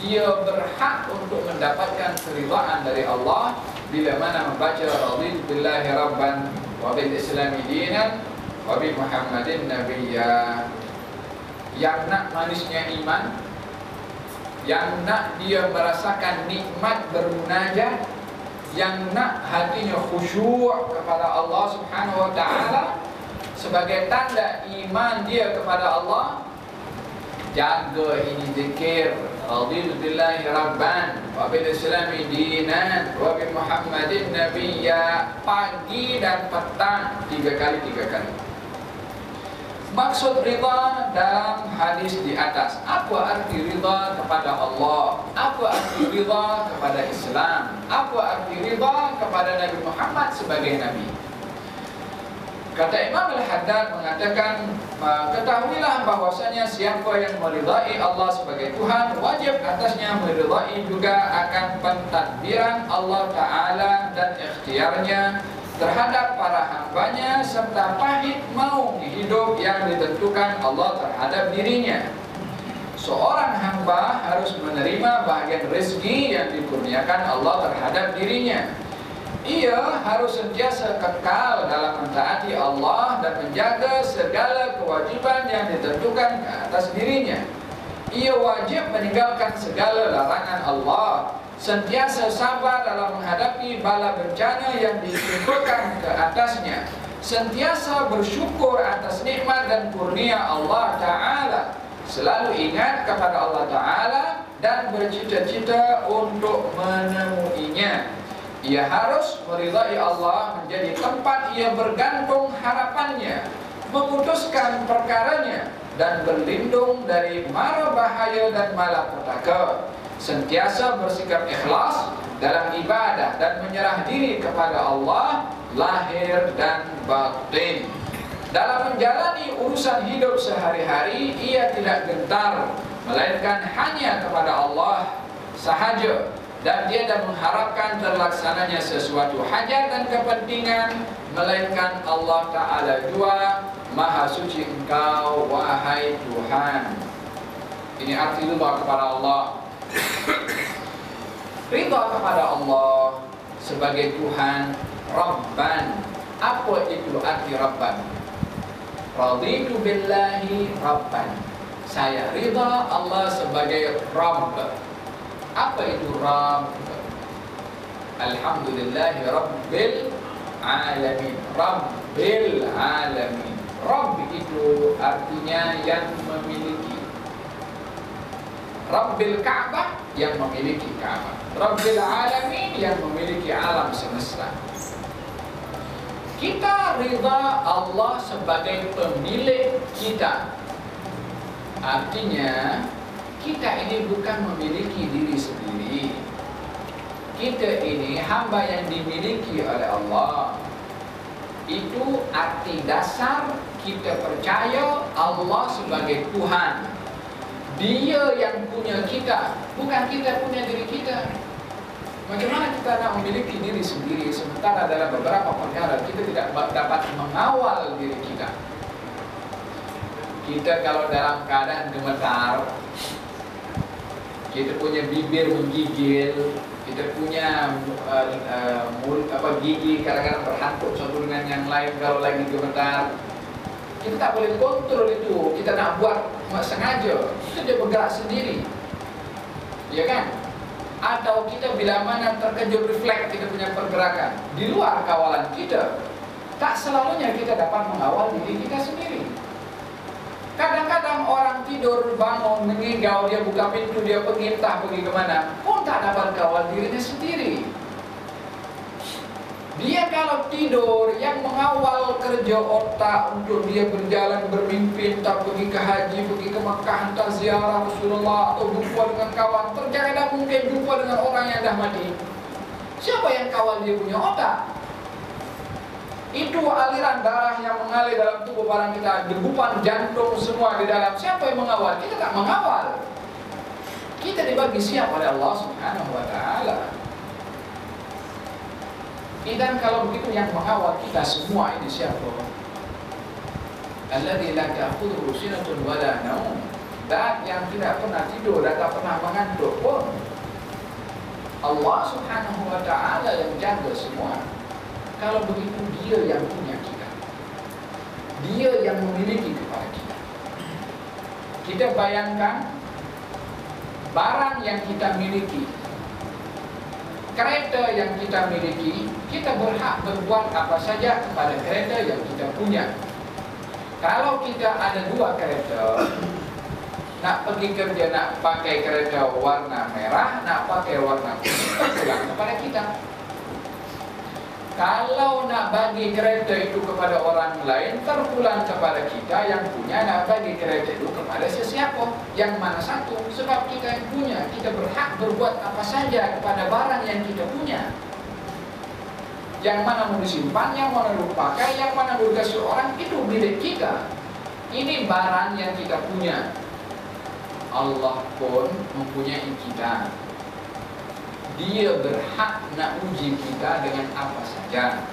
Dia berhak untuk mendapatkan keridhaan dari Allah bila mana membaca raditu billahi rabban wa bil islami dinan wa bi muhammadin nabiyya. Yang nak manisnya iman, yang nak dia merasakan nikmat bermunajat, yang nak hatinya khusyuk kepada Allah Subhanahu wa ta'ala sebagai tanda iman dia kepada Allah, jaga ini zikir raditu billahi rabban wa bil islami dinan wa bi Muhammadin nabiyya. Pagi dan petang 3 kali. Maksud ridha dalam hadis di atas. Apa arti ridha kepada Allah? Apa arti ridha kepada Islam? Apa arti ridha kepada Nabi Muhammad sebagai Nabi? Kata Imam Al-Haddad mengatakan, ketahuilah bahwasanya siapa yang meridai Allah sebagai Tuhan, wajib atasnya meridai juga akan pentadbiran Allah Ta'ala dan ikhtiarnya terhadap para hambanya, serta pahit maung hidup yang ditentukan Allah terhadap dirinya. Seorang hamba harus menerima bahagian rezeki yang dikurniakan Allah terhadap dirinya. Ia harus sentiasa kekal dalam mentaati Allah dan menjaga segala kewajiban yang ditentukan ke atas dirinya. Ia wajib meninggalkan segala larangan Allah, sentiasa sabar dalam menghadapi bala bencana yang ditimpakan ke atasnya, sentiasa bersyukur atas nikmat dan kurnia Allah Ta'ala, selalu ingat kepada Allah Ta'ala dan bercita-cita untuk menemuinya. Ia harus meridai Allah menjadi tempat ia bergantung harapannya, memutuskan perkaranya, dan berlindung dari mara bahaya dan malapetaka. Sentiasa bersikap ikhlas dalam ibadah dan menyerah diri kepada Allah lahir dan batin. Dalam menjalani urusan hidup sehari-hari, ia tidak gentar, melainkan hanya kepada Allah sahaja, dan dia tidak mengharapkan terlaksananya sesuatu hajat dan kepentingan, melainkan Allah Ta'ala jua. Maha suci Engkau, wahai Tuhan. Ini arti ridha kepada Allah. Ridha kepada Allah sebagai Tuhan, Rabban. Apa itu arti Rabban? Raditu billahi Rabban. Saya ridha Allah sebagai Rabb. Apa itu Rabb? Alhamdulillahi Rabbil Alamin. Rabbil Alamin. Rabb itu artinya yang memiliki. Rabbil Ka'bah, yang memiliki Ka'bah. Rabbil Alamin, yang memiliki alam semesta. Kita ridha Allah sebagai pemilik kita. Artinya kita ini bukan memiliki diri sendiri. Kita ini hamba yang dimiliki oleh Allah. Itu arti dasar kita percaya Allah sebagai Tuhan. Dia yang punya kita, bukan kita punya diri kita. Bagaimana kita nak memiliki diri sendiri sementara dalam beberapa perkara kita tidak dapat mengawal diri kita. Kita kalau dalam keadaan gemetar, kita punya bibir menggigil, kita punya gigi kadang-kadang berhantuk satu dengan yang lain kalau lagi gemetar. Kita tak boleh kontrol itu. Kita nak buat sengaja, kita dia bergerak sendiri, ya kan? Atau kita bila mana terkejut refleks kita punya pergerakan di luar kawalan kita. Tak selalunya kita dapat mengawal diri kita sendiri. Kadang-kadang orang tidur, bangun, mengigau, dia buka pintu, dia pergi entah pergi kemana, pun tak dapat kawal dirinya sendiri. Dia kalau tidur, yang mengawal kerja otak untuk dia berjalan, bermimpi, entah pergi ke haji, pergi ke Makkah, entah ziarah Rasulullah, atau jumpa dengan kawan. Terkadang mungkin jumpa dengan orang yang dah mati. Siapa yang kawal dia punya otak? Itu aliran darah yang mengalir dalam tubuh barang kita, degupan jantung semua di dalam. Siapa yang mengawal? Kita tak mengawal. Kita dibagi siap oleh Allah Subhanahu wa Ta'ala. Dan kalau begitu yang mengawal kita semua ini siapa? Alladzi la ta'khudhuhu sinatun wa la naum. Dan yang tidak pernah tidur dan tak pernah mengantuk pun. Allah Subhanahu wa Ta'ala yang jaga semua. Kalau begitu dia yang punya kita, dia yang memiliki kepada kita. Kita bayangkan barang yang kita miliki, kereta yang kita miliki, kita berhak berbuat apa saja kepada kereta yang kita punya. Kalau kita ada 2 kereta, nak pergi kerja, nak pakai kereta warna merah, nak pakai warna putih, terpulang kepada kita. Kalau nak bagi kereta itu kepada orang lain, terpulang kepada kita yang punya. Nak bagi kereta itu kepada sesiapa, yang mana satu? Sebab kita yang punya, kita berhak berbuat apa saja kepada barang yang kita punya. Yang mana mau disimpan, yang mana mau pakai, yang mana mau dikasih orang, itu milik kita. Ini barang yang kita punya. Allah pun mempunyai kita. Dia berhak nak uji kita dengan apa saja.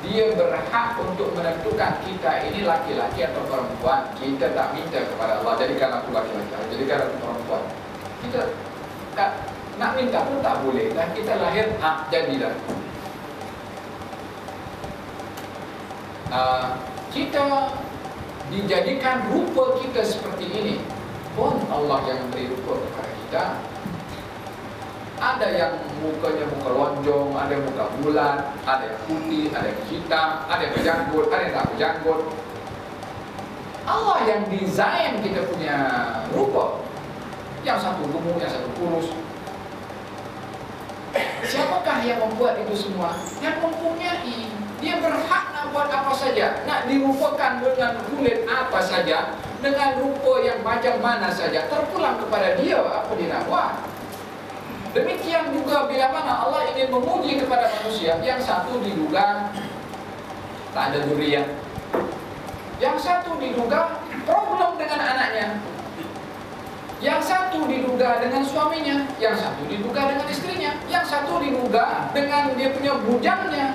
Dia berhak untuk menentukan kita ini laki-laki atau perempuan. Kita tak minta kepada Allah, jadikan aku laki-laki, jadikan aku perempuan. Kita tak, nak minta pun tak boleh. Dan kita lahir, jadilah. Kita dijadikan rupa kita seperti ini pun Allah yang beri rupa kepada kita. Ada yang mukanya muka lonjong, ada yang muka bulat, ada yang putih, ada yang hitam, ada yang berjanggut, ada yang tak berjanggut. Allah yang desain kita punya rupa. Yang satu gemuk, yang satu kurus. Siapakah yang membuat itu semua? Yang mempunyai. Dia berhak nak buat apa saja, nak dirupakan dengan kulit apa saja, dengan rupa yang macam mana saja, terpulang kepada dia apa dia nak buat. Demikian juga bila mana Allah ingin menguji kepada manusia, yang satu diduga tak ada zuriat, yang satu diduga problem dengan anaknya, yang satu diduga dengan suaminya, yang satu diduga dengan istrinya, yang satu diduga dengan dia punya bujangnya.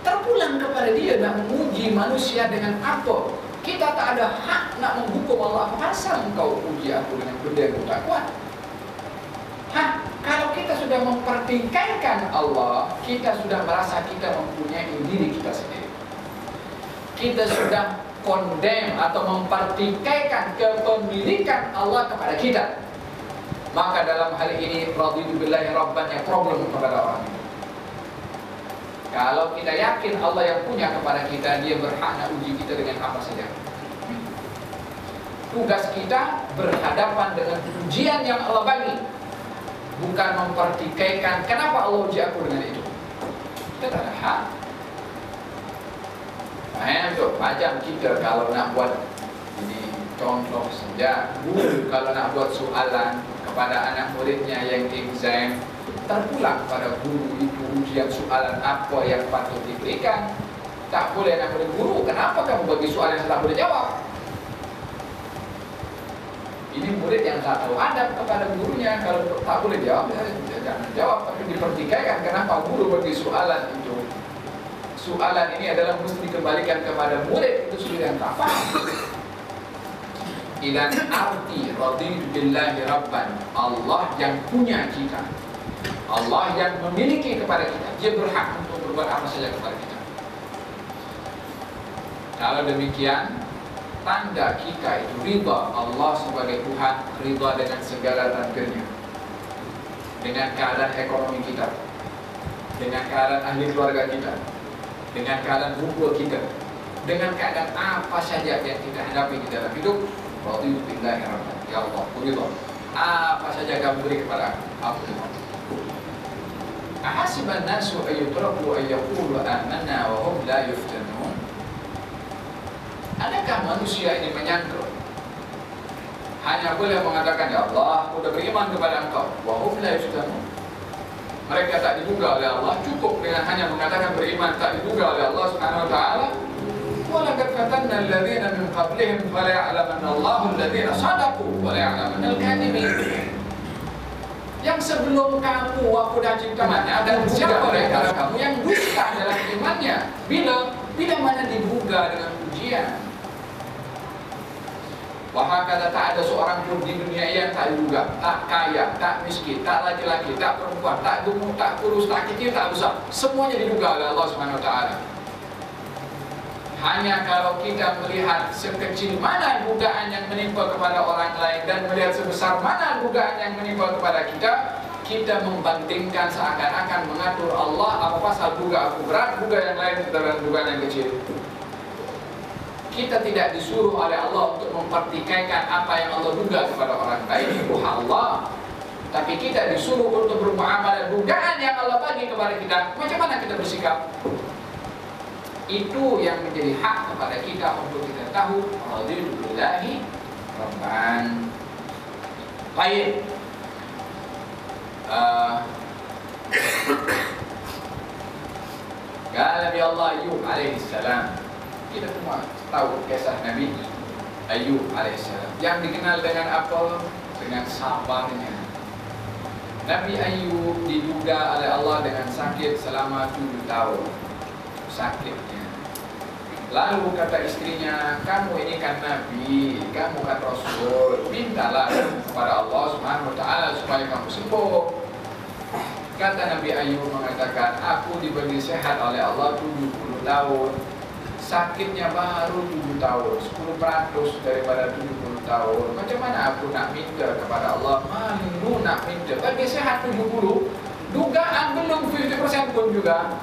Terpulang kepada dia nak menguji manusia dengan apa. Kita tak ada hak nak menghukum Allah. Pasal engkau uji aku dengan benda yang tak kuat. Kalau kita sudah mempertingkatkan Allah, kita sudah merasa kita mempunyai diri kita sendiri. Kita sudah condemn atau mempertingkatkan kepemilikan Allah kepada kita. Maka dalam hal ini raditu billahi rabban, yang problem kepada orang itu. Kalau kita yakin Allah yang punya kepada kita, dia berhak nak uji kita dengan apa saja. Tugas kita berhadapan dengan ujian yang Allah bagi, bukan mempertikaikan kenapa Allah uji aku dengan itu. Kita tak ada hak. Untuk macam kita kalau nak buat ini contoh saja, guru kalau nak buat soalan kepada anak muridnya yang exam, terpulang pada guru itu ujian soalan apa yang patut diberikan. Tak boleh nak murid guru, kenapa kamu bagi soalan yang tak boleh jawab? Ini murid yang tak tahu adab kepada gurunya. Kalau tak boleh jawab, jangan jawab. Tapi dipertikaikan kenapa guru bagi soalan itu. Soalan ini adalah mesti dikembalikan kepada murid itu sendiri yang tak faham. Idan arti raditu billahi rabban, Allah yang punya kita, Allah yang memiliki kepada kita, dia berhak untuk berbuat apa saja kepada kita. Kalau demikian, tanda kita itu ridha Allah sebagai Tuhan, ridha dengan segala takdirnya, dengan keadaan ekonomi kita, dengan keadaan ahli keluarga kita, dengan keadaan rupa kita, dengan keadaan apa saja yang kita hadapi di dalam hidup. Raditu billahi rabban, ya Allah, ridha apa saja kamu beri kepada aku, ridha. Ahasiban nasu ayyutraku ayyaqulu amanna wa hum la yuftanun. Adakah manusia ini menyangka hanya boleh mengatakan, ya Allah, aku sudah beriman kepada engkau, wa hum la yuftanun. Mereka tak diduga oleh Allah, cukup dengan hanya mengatakan beriman, tak diduga oleh Allah Subhanahu wa taala. Wa laqad fatanna alladziina min qablihim fala ya'lamanna Allahu alladziina shadaqu wa la ya'lamanna al-kadhibin. Yang sebelum kamu aku dah ciptakannya, dan siapa mereka kamu yang dusta dalam imannya bila mana dibuka dengan ujian. Wahakala tak ada seorang pun di dunia yang tak diduga, tak kaya, tak miskin, tak laki-laki, tak perempuan, tak gemuk, tak kurus, tak kecil, tak besar, semuanya diduga oleh Allah Subhanahu wa taala. Hanya kalau kita melihat sekecil mana dugaan yang menimpa kepada orang lain dan melihat sebesar mana dugaan yang menimpa kepada kita, kita membandingkan seakan-akan mengatur Allah, apa pasal duga aku berat, duga yang lain dalam dugaan yang kecil. Kita tidak disuruh oleh Allah untuk mempertikaikan apa yang Allah duga kepada orang lain, itu hak Allah. Tapi kita disuruh untuk bermuamalah dugaan yang Allah bagi kepada kita. Macam mana kita bersikap? Itu yang menjadi hak kepada kita untuk kita tahu. Raditu billahi rabban. Baik. Kala Nabi Allah Ayyub alaihi salam. Kita semua tahu kisah Nabi Ayyub alaihissalam yang dikenal dengan apa? Dengan sabarnya. Nabi Ayyub diduga oleh Allah dengan sakit selama 7 tahun. Sakitnya. Lalu kata istrinya, kamu ini kan Nabi, kamu kan Rasul, mintalah kepada Allah Subhanahu Wa Taala supaya kamu sembuh. Kata Nabi Ayyub mengatakan, aku diberi sehat oleh Allah 70 tahun. Sakitnya baru 7 tahun, 10% daripada 70 tahun. Macam mana aku nak minta kepada Allah? Malu nak minta. Bagi sehat 70, dugaan belum 50% pun juga.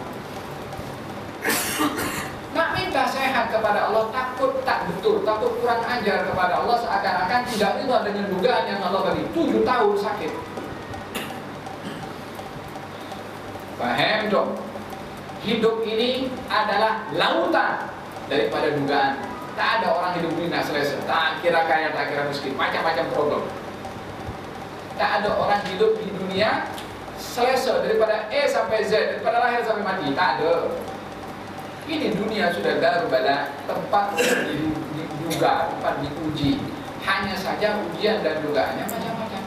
Nak minta sehat kepada Allah, takut tak betul, takut kurang ajar kepada Allah, seakan-akan tidak rida dengan dugaan yang Allah bagi. 7 tahun sakit. Faham dong? Hidup ini adalah lautan daripada dugaan. Tak ada orang hidup ini nak selesai. Tak kira kaya, tak kira miskin, macam-macam problem. Tak ada orang hidup di dunia selesai daripada A sampai Z, daripada lahir sampai mati. Tak ada. Ini dunia sudah darul bala, tempat diduga, tempat diuji. Hanya saja ujian dan dugaannya macam-macam.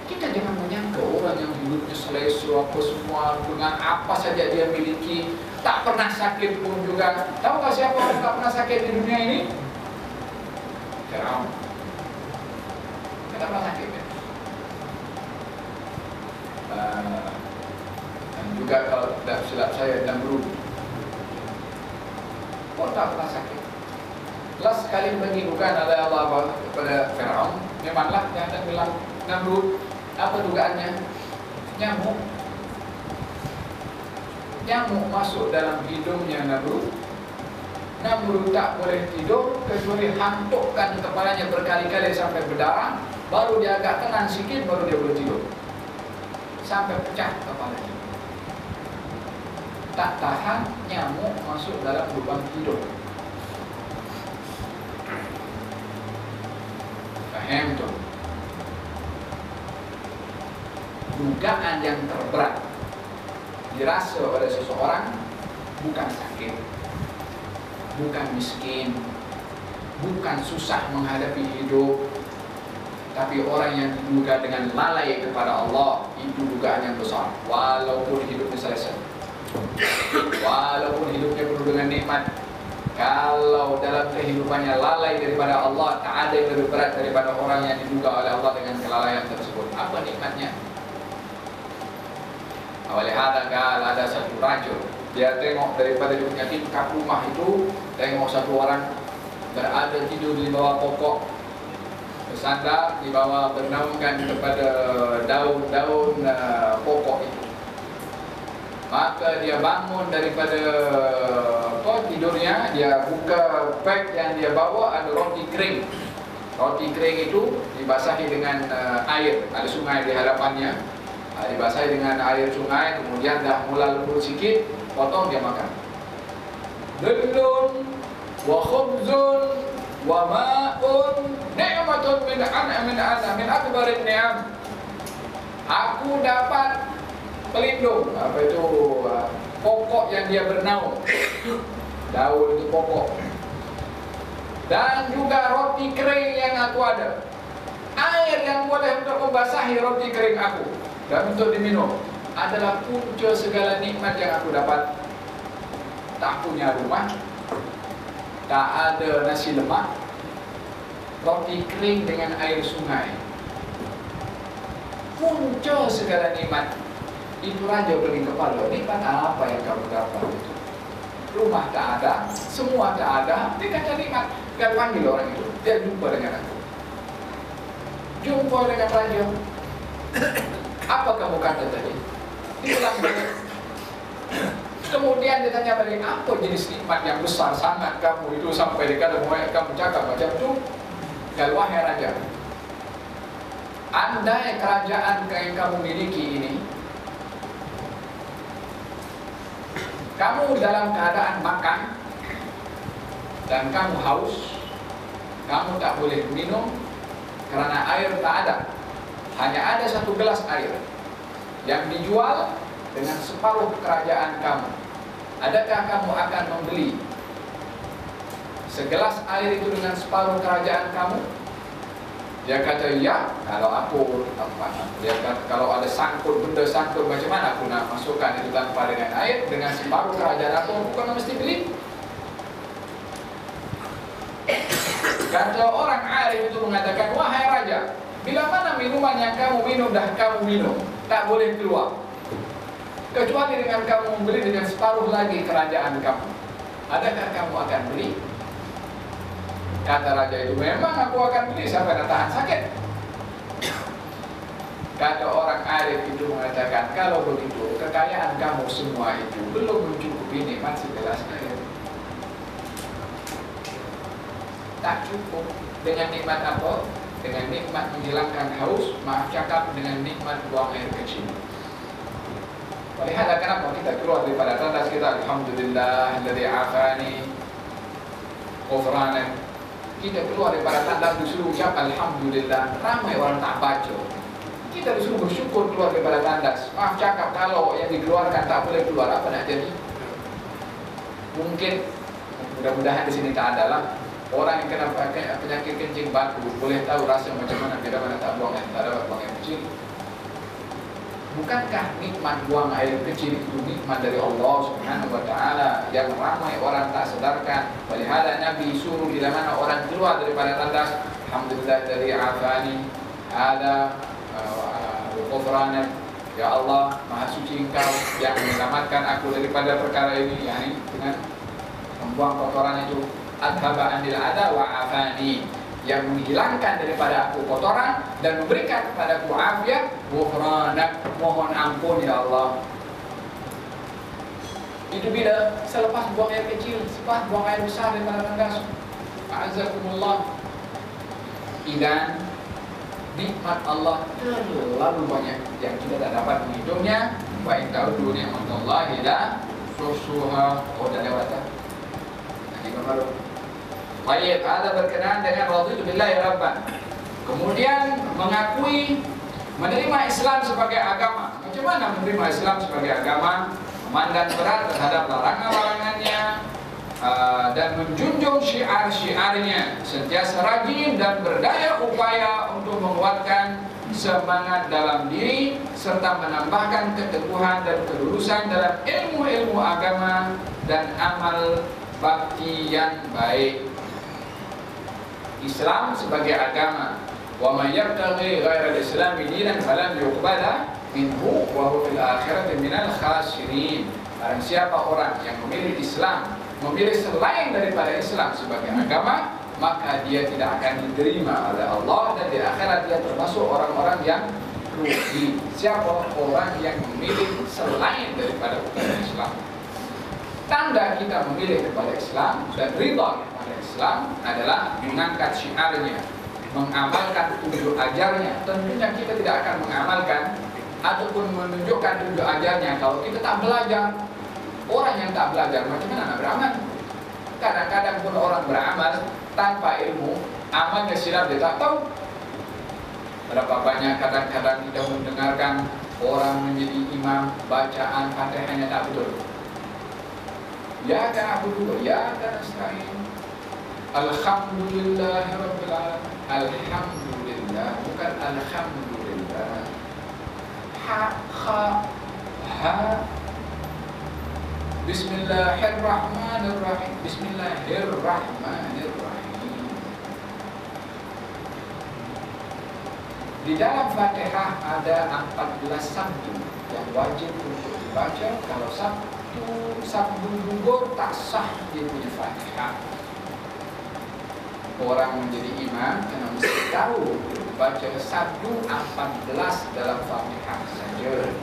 Kita jangan menyangka orang yang hidupnya selesai apa semua dengan apa saja dia miliki, tak pernah sakit pun juga. Tahukah siapa yang tak pernah sakit di dunia ini? Firaun. Tak pernah sakit ya? Dan juga kalau tidak silap saya, Namrud pun tak pernah sakit. Last kali bagi bukan oleh Allah kepada Firaun, memanglah yang akan bilang Namrud. Apa dugaannya? Nyamuk. Nyamuk masuk dalam hidungnya Namrud. Namrud tak boleh tidur kecuali hantukkan kepalanya berkali-kali sampai berdarah. Baru dia agak tenang sikit, baru dia boleh tidur. Sampai pecah kepalanya. Tak tahan, nyamuk masuk dalam lubang tidur. Faham tu? Dugaan yang terberat dirasa oleh seseorang bukan sakit, bukan miskin, bukan susah menghadapi hidup, tapi orang yang diduga dengan lalai kepada Allah, itu dugaan yang besar. Walaupun hidupnya selesai, walaupun hidupnya penuh dengan nikmat, kalau dalam kehidupannya lalai daripada Allah, tak ada yang lebih berat daripada orang yang diduga oleh Allah dengan kelalaian tersebut. Apa nikmatnya? Awalnya ada satu raja, dia tengok daripada dia punya tingkap rumah itu, tengok satu orang berada tidur di bawah pokok, bersandar di bawah, bernaungkan kepada daun-daun pokok itu. Maka dia bangun daripada tidurnya, dia buka beg yang dia bawa, ada roti kering. Roti kering itu dibasahi dengan air, ada sungai di hadapannya. Dibasahi dengan air sungai, kemudian dah mula lembut sikit, potong dia makan. Dillun wa khubzun wa ma'un ni'matun min akbarin ni'am. Aku dapat pelindung, apa itu, pokok yang dia bernaung. Daun itu pokok. Dan juga roti kering yang aku ada. Air yang boleh untuk membasahi roti kering aku dan untuk diminum adalah punca segala nikmat yang aku dapat. Tak punya rumah, tak ada nasi lemak, roti kering dengan air sungai, punca segala nikmat. Itu raja beri kepala, nikmat apa yang kamu dapat itu? Rumah tak ada, semua tak ada, dia kata nikmat. Dia panggil orang itu, dia jumpa dengan aku. Jumpa dengan raja. Apa kamu kata tadi? Dia bilang, Kemudian ditanya balik, apa jenis nikmat yang besar sangat kamu itu sampai dikata kamu cakap macam itu? Kalau wahai raja, andai kerajaan yang kamu miliki ini, kamu dalam keadaan makan dan kamu haus, kamu tak boleh minum karena air tak ada. Hanya ada satu gelas air yang dijual dengan separuh kerajaan kamu. Adakah kamu akan membeli segelas air itu dengan separuh kerajaan kamu? Dia kata, ya, kalau aku dia kata, kalau ada sangkut, benda sangkut, macam mana aku nak masukkan itu tanpa dengan air, dengan separuh kerajaan aku bukan mesti beli. Kata orang arif itu mengatakan, wahai raja, bila mana minuman yang kamu minum dah kamu minum, tak boleh keluar, kecuali dengan kamu membeli dengan separuh lagi kerajaan kamu. Adakah kamu akan beli? Kata raja itu, memang aku akan beli sampai nak tahan sakit. Kata orang arif itu mengatakan, kalau begitu kekayaan kamu semua itu belum mencukupi nikmat segelas air. Tak cukup. Dengan nikmat apa? Dengan nikmat menghilangkan haus, maaf cakap, dengan nikmat buang air kecil. Lihatlah kenapa kita keluar daripada tandas kita, alhamdulillah alladzi afani ghufranan. Kita keluar daripada tandas disuruh ucap alhamdulillah, ramai orang tak baca. Kita disuruh bersyukur keluar daripada tandas. Maaf cakap, kalau yang dikeluarkan tak boleh keluar, apa nak jadi? Mungkin, mudah-mudahan di sini tak ada lah. Orang yang kena penyakit kencing batu boleh tahu rasa macam mana bila mana tak buang air, tak dapat buang air kecil. Bukankah nikmat buang air kecil itu nikmat dari Allah Subhanahu wa taala yang ramai orang tak sedarkan? Walihada Nabi suruh bila mana orang keluar daripada tandas, alhamdulillah dari afani ada ghufranak, ya Allah maha suci Engkau yang menyelamatkan aku daripada perkara ini, yakni dengan membuang kotoran itu. Adhaba anil ada wa afani, yang menghilangkan daripada aku kotoran dan memberikan kepadaku afiat. Ghufranak, mohon ampun ya Allah. Itu bila selepas buang air kecil, selepas buang air besar daripada tandas. A'azakumullah. Idan nikmat Allah terlalu banyak yang kita tak dapat menghitungnya. Wa in ta'uddu ni'matallahi la tuhsuha. Oh, dah lewat dah. Nanti baru. Baik, ada berkenaan dengan raditu billahi rabban. Kemudian mengakui, menerima Islam sebagai agama. Macam mana menerima Islam sebagai agama? Memandang berat terhadap larangan-larangannya, dan menjunjung syiar-syiarnya, sentiasa rajin dan berdaya upaya untuk menguatkan semangat dalam diri serta menambahkan keteguhan dan kelulusan dalam ilmu-ilmu agama dan amal bakti yang baik. Islam sebagai agama. Wa may yabtaghi ghayra al-islam dinan falam yuqbala minhu wa huwa fil akhirati minal khasirin. Barang siapa orang yang memilih Islam, memilih selain daripada Islam sebagai agama, maka dia tidak akan diterima oleh Allah dan di akhirat dia termasuk orang-orang yang rugi. Siapa orang yang memilih selain daripada Islam? Tanda kita memilih kepada Islam dan ridha kepada Islam adalah mengangkat syiarnya, mengamalkan tunjuk ajarnya. Tentunya kita tidak akan mengamalkan ataupun menunjukkan tunjuk ajarnya kalau kita tak belajar. Orang yang tak belajar macam mana nak beramal? Kadang-kadang pun orang beramal tanpa ilmu, amalnya silap dia tak tahu. Berapa banyak kadang-kadang kita mendengarkan orang menjadi imam, bacaan Fatihahnya tak betul. Ya na'budu, ya nasta'in. Alhamdulillah rabbil alamin. Alhamdulillah, bukan alhamdulillah. Ha. Bismillahirrahmanirrahim. Bismillahirrahmanirrahim. Di dalam Fatihah ada 14 sabdu yang wajib untuk dibaca. Kalau sabdu gugur tak sah dia punya Fatihah. Orang menjadi imam kena mesti tahu baca sabdu 14 dalam Fatihah saja.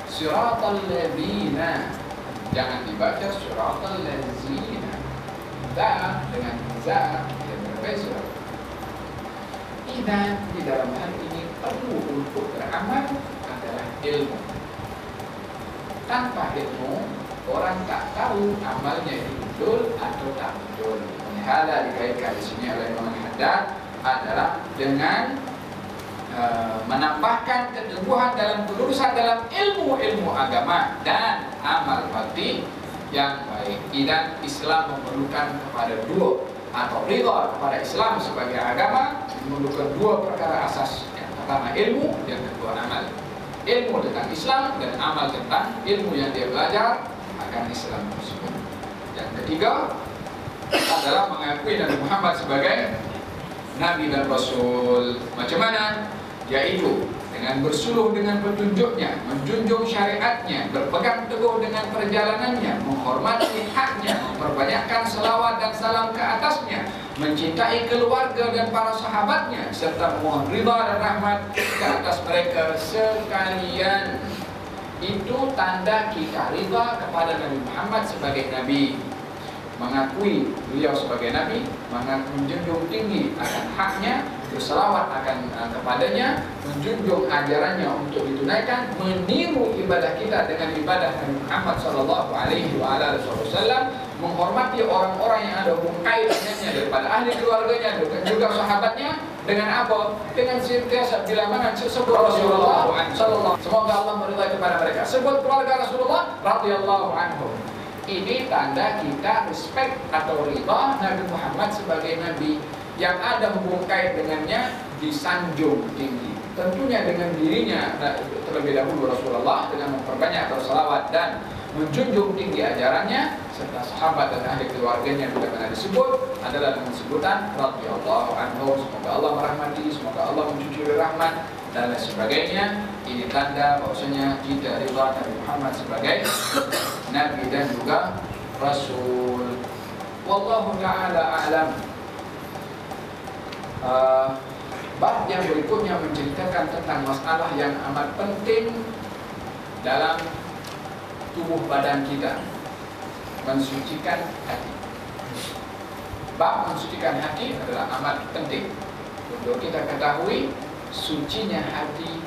Siratal ladzina Jangan dibaca siratal ladzina. Da dengan za yang berbeza. Idzan di dalam hal ini perlu untuk beramal adalah ilmu. Tanpa ilmu, orang tak tahu amalnya itu betul atau tak betul. Hal dikaitkan di sini oleh Imam Haddad adalah dengan menambahkan keteguhan dalam kelurusan dalam ilmu agama dan amal batin yang baik. Dan Islam memerlukan kepada dua, atau ridha kepada Islam sebagai agama memerlukan dua perkara asas. Yang pertama ilmu, yang kedua amal. Ilmu tentang Islam dan amal tentang ilmu yang dia belajar akan Islam tersebut. Yang ketiga adalah mengakui Nabi Muhammad sebagai Nabi dan Rasul. Macam mana? Yaitu dengan bersuluh dengan petunjuknya, menjunjung syariatnya, berpegang teguh dengan perjalanannya, menghormati haknya, memperbanyakkan selawat dan salam ke atasnya, mencintai keluarga dan para sahabatnya, serta mohon ridha dan rahmat ke atas mereka sekalian. Itu tanda kita ridha kepada Nabi Muhammad sebagai Nabi, mengakui beliau sebagai Nabi, menjunjung tinggi akan haknya, berselawat akan kepadanya, menjunjung ajarannya untuk ditunaikan, meniru ibadah kita dengan ibadah Nabi Muhammad SAW, menghormati orang-orang yang ada hubungan kait dengannya daripada ahli keluarganya dan juga sahabatnya. Dengan apa? Dengan senantiasa bila mana sebut Rasulullah SAW, semoga Allah meridai kepada mereka. Sebut keluarga Rasulullah radhiyallahu anhu. Ini tanda kita respect atau ridha Nabi Muhammad sebagai Nabi. Yang ada hubungan kait dengannya disanjung tinggi. Tentunya dengan dirinya terlebih dahulu Rasulullah dengan memperbanyak bersalawat dan menjunjung tinggi ajarannya, serta sahabat dan ahli keluarganya bila mana disebut adalah dengan sebutan radhiyallahu anhu, semoga Allah merahmati, semoga Allah mencucuri rahmat dan lain sebagainya. Ini tanda bahwasanya kita ridha Nabi Muhammad sebagai Nabi dan juga Rasul. Wallahu ta'ala a'lam. Bab yang berikutnya menceritakan tentang masalah yang amat penting dalam tubuh badan kita, mensucikan hati. Bab mensucikan hati adalah amat penting untuk kita ketahui. Sucinya hati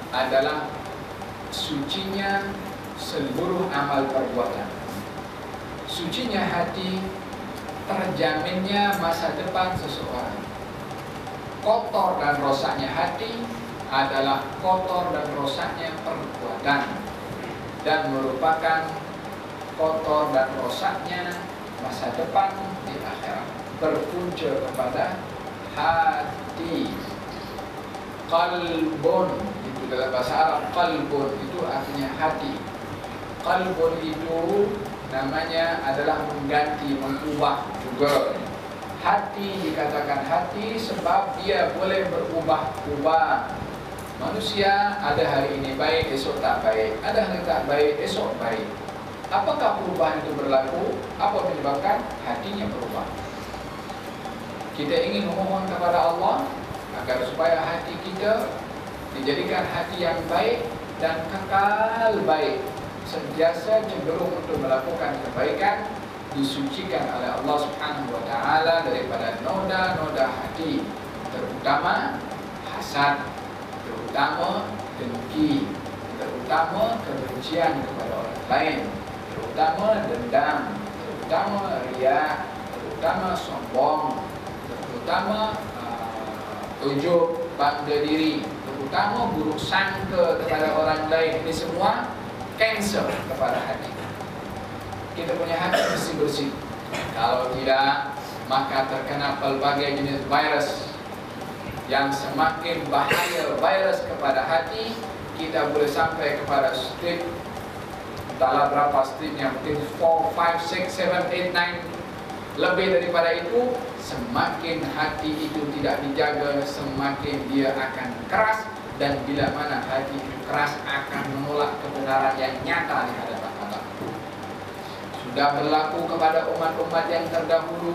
adalah sucinya seluruh amal perbuatan. Sucinya hati terjaminnya masa depan seseorang. Kotor dan rosaknya hati adalah kotor dan rosaknya perbuatan, dan merupakan kotor dan rosaknya masa depan di akhirat. Berpunca kepada hati. Qalbun itu dalam bahasa Arab, qalbun itu artinya hati. Qalbun itu namanya adalah mengganti, mengubah juga. Hati dikatakan hati sebab dia boleh berubah-ubah. Manusia ada hari ini baik, esok tak baik, ada hari tak baik, esok baik. Apakah perubahan itu berlaku? Apa menyebabkan hatinya berubah? Kita ingin memohon kepada Allah agar supaya hati kita dijadikan hati yang baik dan kekal baik, sentiasa cenderung untuk melakukan kebaikan, disucikan oleh Allah Subhanahu wa taala daripada noda-noda hati, terutama hasad, terutama dengki, terutama kebencian kepada orang lain, terutama dendam, terutama riya, terutama sombong, terutama ujub, bangga diri, terutama buruk sangka kepada orang lain. Ini semua kanser kepada hati. Kita punya hati mesti bersih. Kalau tidak, maka terkena pelbagai jenis virus yang semakin bahaya. Virus kepada hati, kita boleh sampai kepada stage, entahlah berapa stage-nya, mungkin 4, 5, 6, 7, 8, 9. Lebih daripada itu, semakin hati itu tidak dijaga, semakin dia akan keras. Dan bila mana hati itu keras, akan menolak kebenaran yang nyata di hadapan Allah. Sudah berlaku kepada umat-umat yang terdahulu.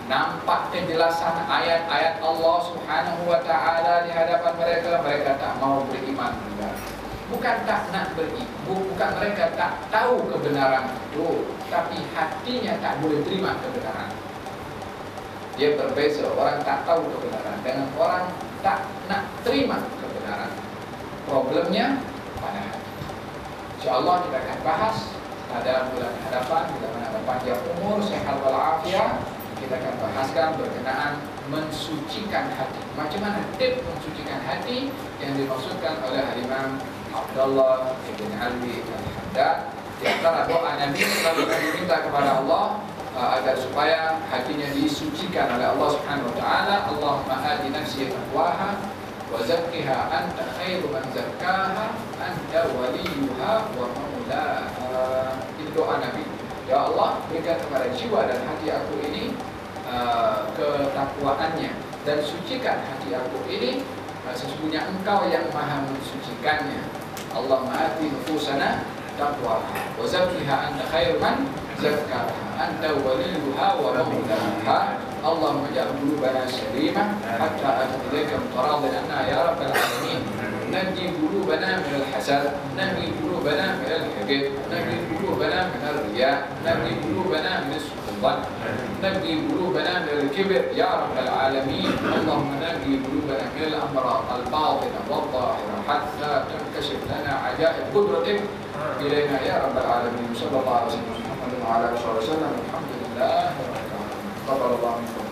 Nampak kejelasan ayat-ayat Allah Subhanahu wa ta'ala di hadapan mereka. Mereka tak mau beriman juga. bukan tak nak bukan mereka tak tahu kebenaran itu, tapi hatinya tak boleh terima kebenaran. Dia berbeza orang tak tahu kebenaran dengan orang tak nak terima kebenaran. Problemnya pada hati. InsyaAllah kita akan bahas pada bulan hadapan, bila mana panjang umur, sehat walafiat, kita akan bahaskan berkenaan mensucikan hati. Macam mana tips mensucikan hati yang dimaksudkan oleh Imam Abdullah Ibn Alwi Al-Haddad. Di antara doa Nabi selalu kami minta kepada Allah agar supaya hatinya disucikan oleh Allah Subhanahu wa taala. Allahumma ati nafsi taqwaha wa zakkiha anta khairu man zakkaha anta waliyuha wa maulaha. Itu doa Nabi. Ya Allah, berikan kepada jiwa dan hati aku ini ketakwaannya, dan sucikan hati aku ini, sesungguhnya Engkau yang maha mensucikannya. Allahumma ati nufusana taqwaha wa zakkiha anta khairu man zakkaha anta waliyuha wa maulaha. Allahumma ja'al qulubana salimah hatta atu ilaika mutaradin anna ya rabbal alamin. Najji qulubana min al-hasad, najji qulubana min al-haqid, najji qulubana min ar-riya, najji qulubana min as-sultan, najji qulubana min al-kibr ya rabbal alamin. Allahumma najji qulubana min al-amrad al-batina wal-zahira hatta tankashif lana ajaib qudratik ilaina ya rabbal alamin. Sallallahu alaihi wasallam wa ala alihi wasallam. Alhamdulillah. Taqabbalallahu minkum.